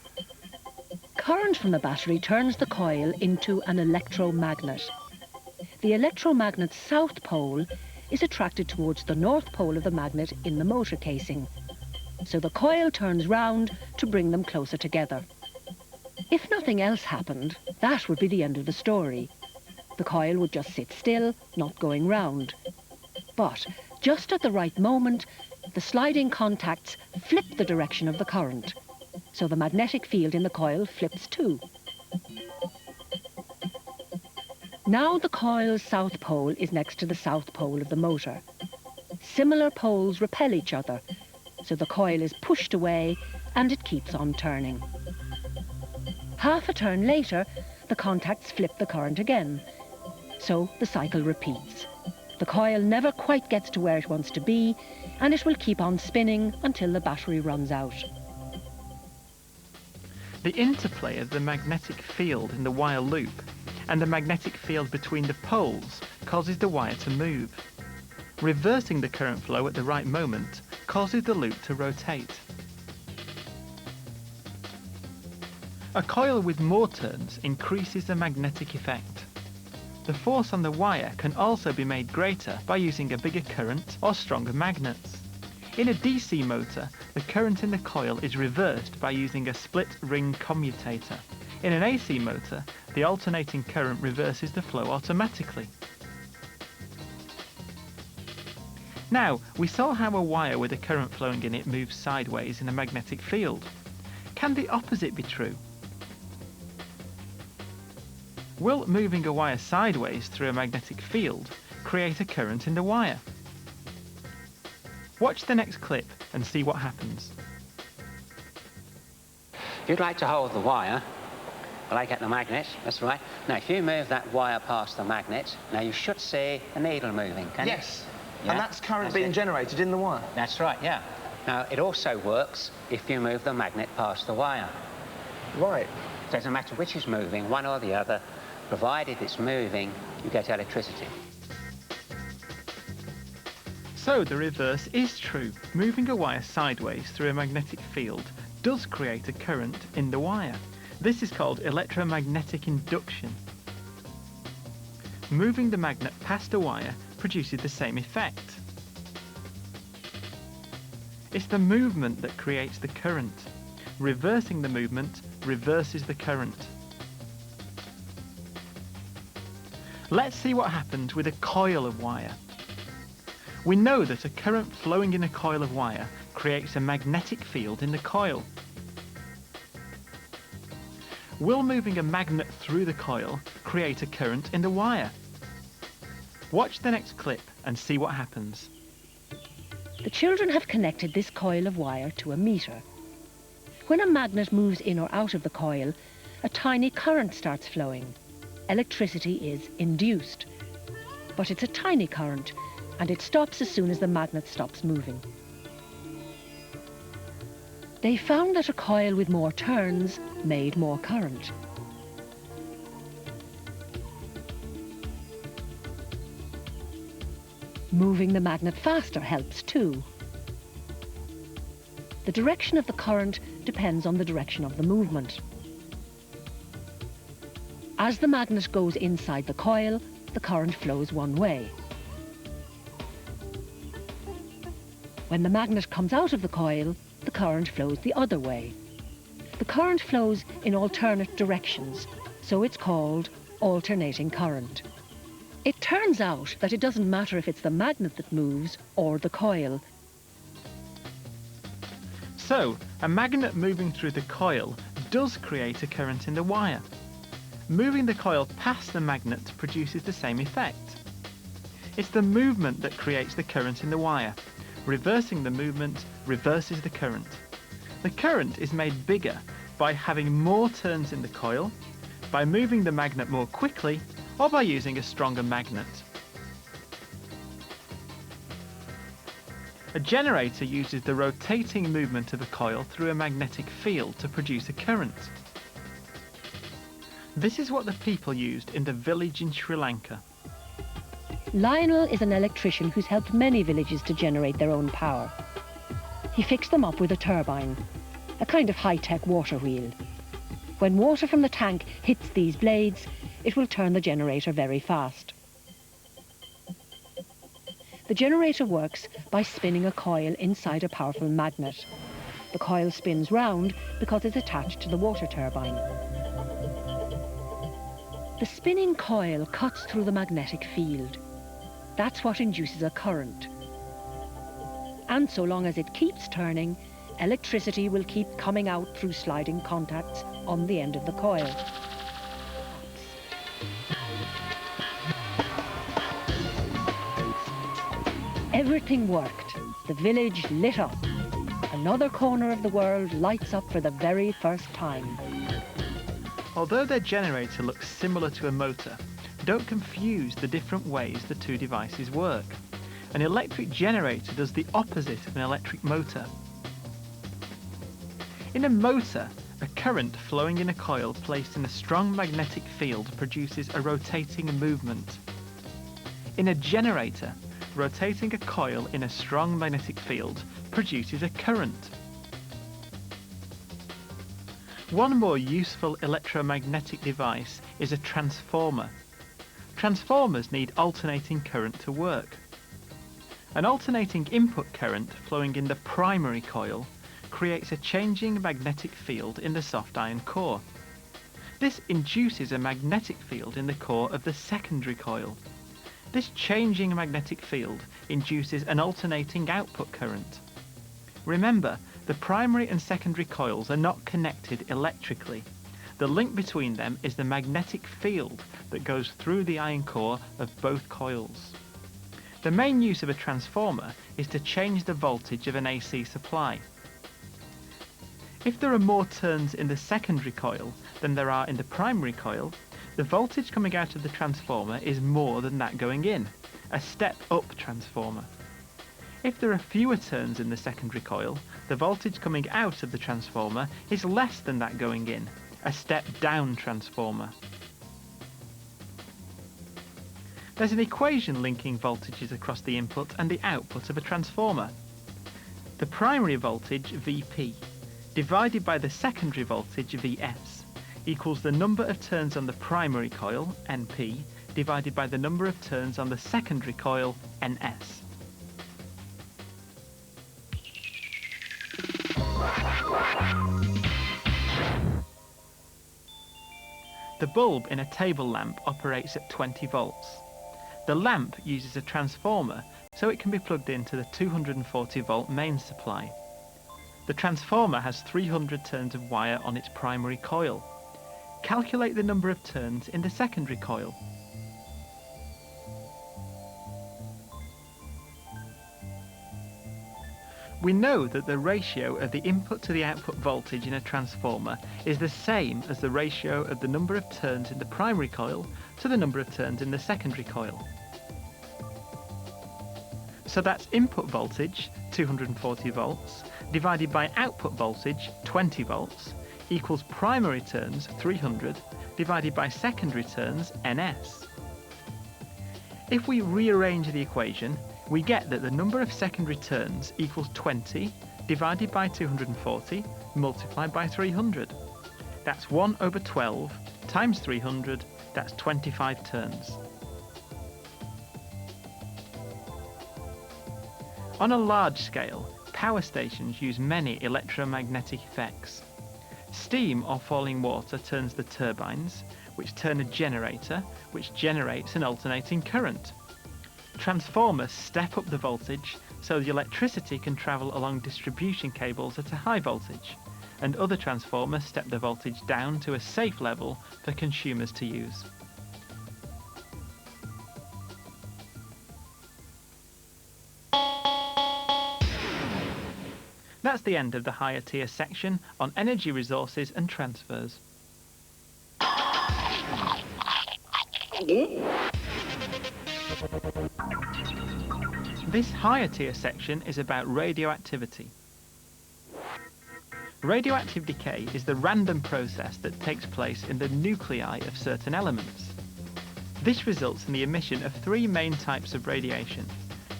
Current from the battery turns the coil into an electromagnet. The electromagnet's south pole is attracted towards the north pole of the magnet in the motor casing. So the coil turns round to bring them closer together. If nothing else happened, that would be the end of the story. The coil would just sit still, not going round. But just at the right moment, the sliding contacts flip the direction of the current. So the magnetic field in the coil flips too. Now the coil's south pole is next to the south pole of the motor. Similar poles repel each other, so the coil is pushed away and it keeps on turning. Half a turn later, the contacts flip the current again, so the cycle repeats. The coil never quite gets to where it wants to be, and it will keep on spinning until the battery runs out. The interplay of the magnetic field in the wire loop and the magnetic field between the poles causes the wire to move. Reversing the current flow at the right moment causes the loop to rotate. A coil with more turns increases the magnetic effect. The force on the wire can also be made greater by using a bigger current or stronger magnets. In a DC motor, the current in the coil is reversed by using a split ring commutator. In an AC motor, the alternating current reverses the flow automatically. Now, we saw how a wire with a current flowing in it moves sideways in a magnetic field. Can the opposite be true? Will moving a wire sideways through a magnetic field create a current in the wire? Watch the next clip and see what happens. If you'd like to hold the wire, well, I get the magnet, that's right. Now, if you move that wire past the magnet, now you should see a needle moving, can you? Yes, yeah? And that's current being generated in the wire. That's right, yeah. Now, it also works if you move the magnet past the wire. Right. So it doesn't matter which is moving, one or the other, provided it's moving, you get electricity. So the reverse is true. Moving a wire sideways through a magnetic field does create a current in the wire. This is called electromagnetic induction. Moving the magnet past a wire produces the same effect. It's the movement that creates the current. Reversing the movement reverses the current. Let's see what happens with a coil of wire. We know that a current flowing in a coil of wire creates a magnetic field in the coil. Will moving a magnet through the coil create a current in the wire? Watch the next clip and see what happens. The children have connected this coil of wire to a meter. When a magnet moves in or out of the coil, a tiny current starts flowing. Electricity is induced. But it's a tiny current, and it stops as soon as the magnet stops moving. They found that a coil with more turns made more current. Moving the magnet faster helps too. The direction of the current depends on the direction of the movement. As the magnet goes inside the coil, the current flows one way. When the magnet comes out of the coil, the current flows the other way. The current flows in alternate directions, so it's called alternating current. It turns out that it doesn't matter if it's the magnet that moves or the coil. So, a magnet moving through the coil does create a current in the wire. Moving the coil past the magnet produces the same effect. It's the movement that creates the current in the wire. Reversing the movement reverses the current. The current is made bigger by having more turns in the coil, by moving the magnet more quickly, or by using a stronger magnet. A generator uses the rotating movement of a coil through a magnetic field to produce a current. This is what the people used in the village in Sri Lanka. Lionel is an electrician who's helped many villages to generate their own power. He fixed them up with a turbine, a kind of high-tech water wheel. When water from the tank hits these blades, it will turn the generator very fast. The generator works by spinning a coil inside a powerful magnet. The coil spins round because it's attached to the water turbine. The spinning coil cuts through the magnetic field. That's what induces a current. And so long as it keeps turning, electricity will keep coming out through sliding contacts on the end of the coil. Everything worked. The village lit up. Another corner of the world lights up for the very first time. Although their generator looks similar to a motor, don't confuse the different ways the two devices work. An electric generator does the opposite of an electric motor. In a motor, a current flowing in a coil placed in a strong magnetic field produces a rotating movement. In a generator, rotating a coil in a strong magnetic field produces a current. One more useful electromagnetic device is a transformer. Transformers need alternating current to work. An alternating input current flowing in the primary coil creates a changing magnetic field in the soft iron core. This induces a magnetic field in the core of the secondary coil. This changing magnetic field induces an alternating output current. Remember, the primary and secondary coils are not connected electrically. The link between them is the magnetic field that goes through the iron core of both coils. The main use of a transformer is to change the voltage of an AC supply. If there are more turns in the secondary coil than there are in the primary coil, the voltage coming out of the transformer is more than that going in, a step-up transformer. If there are fewer turns in the secondary coil, the voltage coming out of the transformer is less than that going in, a step-down transformer. There's an equation linking voltages across the input and the output of a transformer. The primary voltage, Vp, divided by the secondary voltage, Vs, equals the number of turns on the primary coil, Np, divided by the number of turns on the secondary coil, Ns. The bulb in a table lamp operates at 20 volts. The lamp uses a transformer so it can be plugged into the 240 volt main supply. The transformer has 300 turns of wire on its primary coil. Calculate the number of turns in the secondary coil. We know that the ratio of the input to the output voltage in a transformer is the same as the ratio of the number of turns in the primary coil to the number of turns in the secondary coil. So that's input voltage, 240 volts, divided by output voltage, 20 volts, equals primary turns, 300, divided by secondary turns, Ns. If we rearrange the equation, we get that the number of secondary turns equals 20 divided by 240 multiplied by 300. That's 1 over 12 times 300, that's 25 turns. On a large scale, power stations use many electromagnetic effects. Steam or falling water turns the turbines, which turn a generator, which generates an alternating current. Transformers step up the voltage so the electricity can travel along distribution cables at a high voltage, and other transformers step the voltage down to a safe level for consumers to use. That's the end of the higher tier section on energy resources and transfers. This higher tier section is about radioactivity. Radioactive decay is the random process that takes place in the nuclei of certain elements. This results in the emission of three main types of radiation: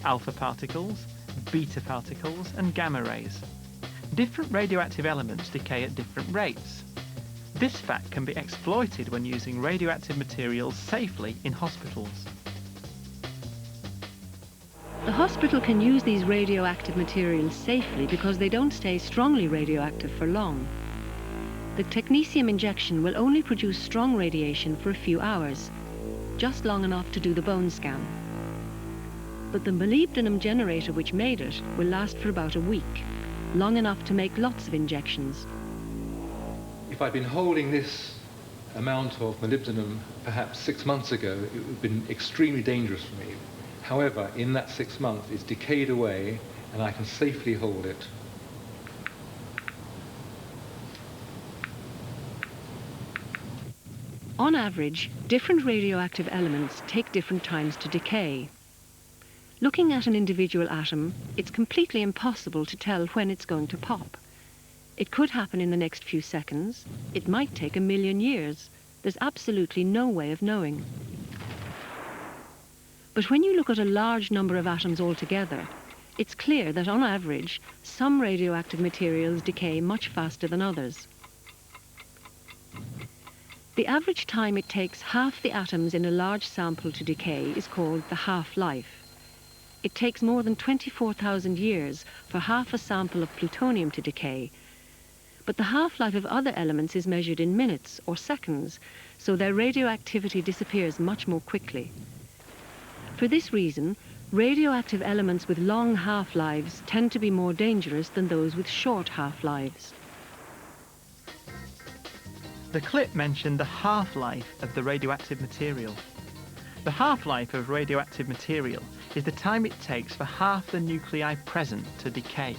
alpha particles, beta particles and gamma rays. Different radioactive elements decay at different rates. This fact can be exploited when using radioactive materials safely in hospitals. The hospital can use these radioactive materials safely because they don't stay strongly radioactive for long. The technetium injection will only produce strong radiation for a few hours, just long enough to do the bone scan. But the molybdenum generator which made it will last for about a week, long enough to make lots of injections. If I'd been holding this amount of molybdenum perhaps 6 months ago, it would have been extremely dangerous for me. However, in that 6 months, it's decayed away and I can safely hold it. On average, different radioactive elements take different times to decay. Looking at an individual atom, it's completely impossible to tell when it's going to pop. It could happen in the next few seconds. It might take 1,000,000 years. There's absolutely no way of knowing. But when you look at a large number of atoms altogether, it's clear that on average, some radioactive materials decay much faster than others. The average time it takes half the atoms in a large sample to decay is called the half-life. It takes more than 24,000 years for half a sample of plutonium to decay, but the half-life of other elements is measured in minutes or seconds, so their radioactivity disappears much more quickly. For this reason, radioactive elements with long half-lives tend to be more dangerous than those with short half-lives. The clip mentioned the half-life of the radioactive material. The half-life of radioactive material is the time it takes for half the nuclei present to decay.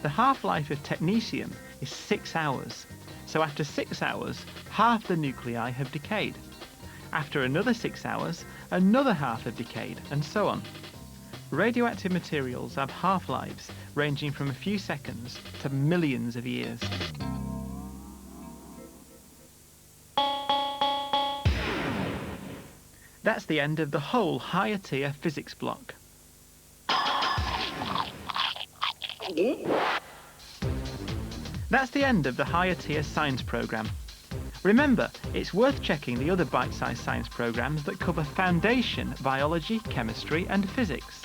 The half-life of technetium is 6 hours, so after 6 hours, half the nuclei have decayed. After another 6 hours, another half have decayed, and so on. Radioactive materials have half-lives ranging from a few seconds to millions of years. That's the end of the whole higher tier physics block. That's the end of the higher tier science programme. Remember, it's worth checking the other bite-sized science programmes that cover foundation biology, chemistry and physics.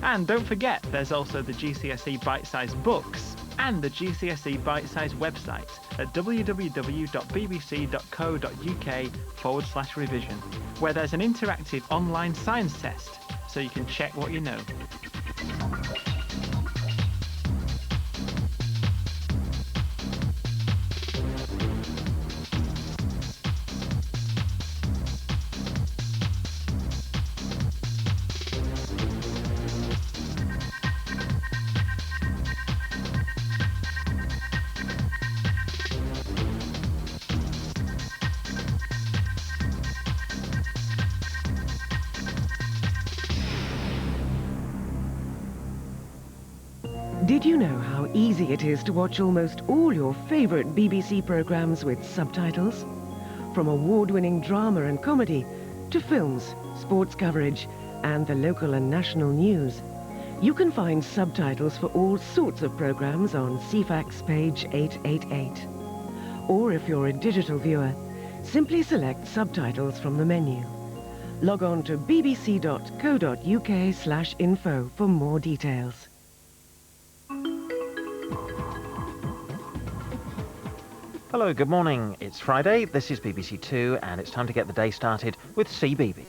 And don't forget, there's also the GCSE bite-sized books and the GCSE bite-sized website at www.bbc.co.uk/revision, where there's an interactive online science test, so you can check what you know. Did you know how easy it is to watch almost all your favourite BBC programmes with subtitles? From award-winning drama and comedy to films, sports coverage and the local and national news. You can find subtitles for all sorts of programmes on CFAX page 888. Or if you're a digital viewer, simply select subtitles from the menu. Log on to bbc.co.uk/info for more details. Hello, good morning. It's Friday, this is BBC Two, and it's time to get the day started with CBeebies.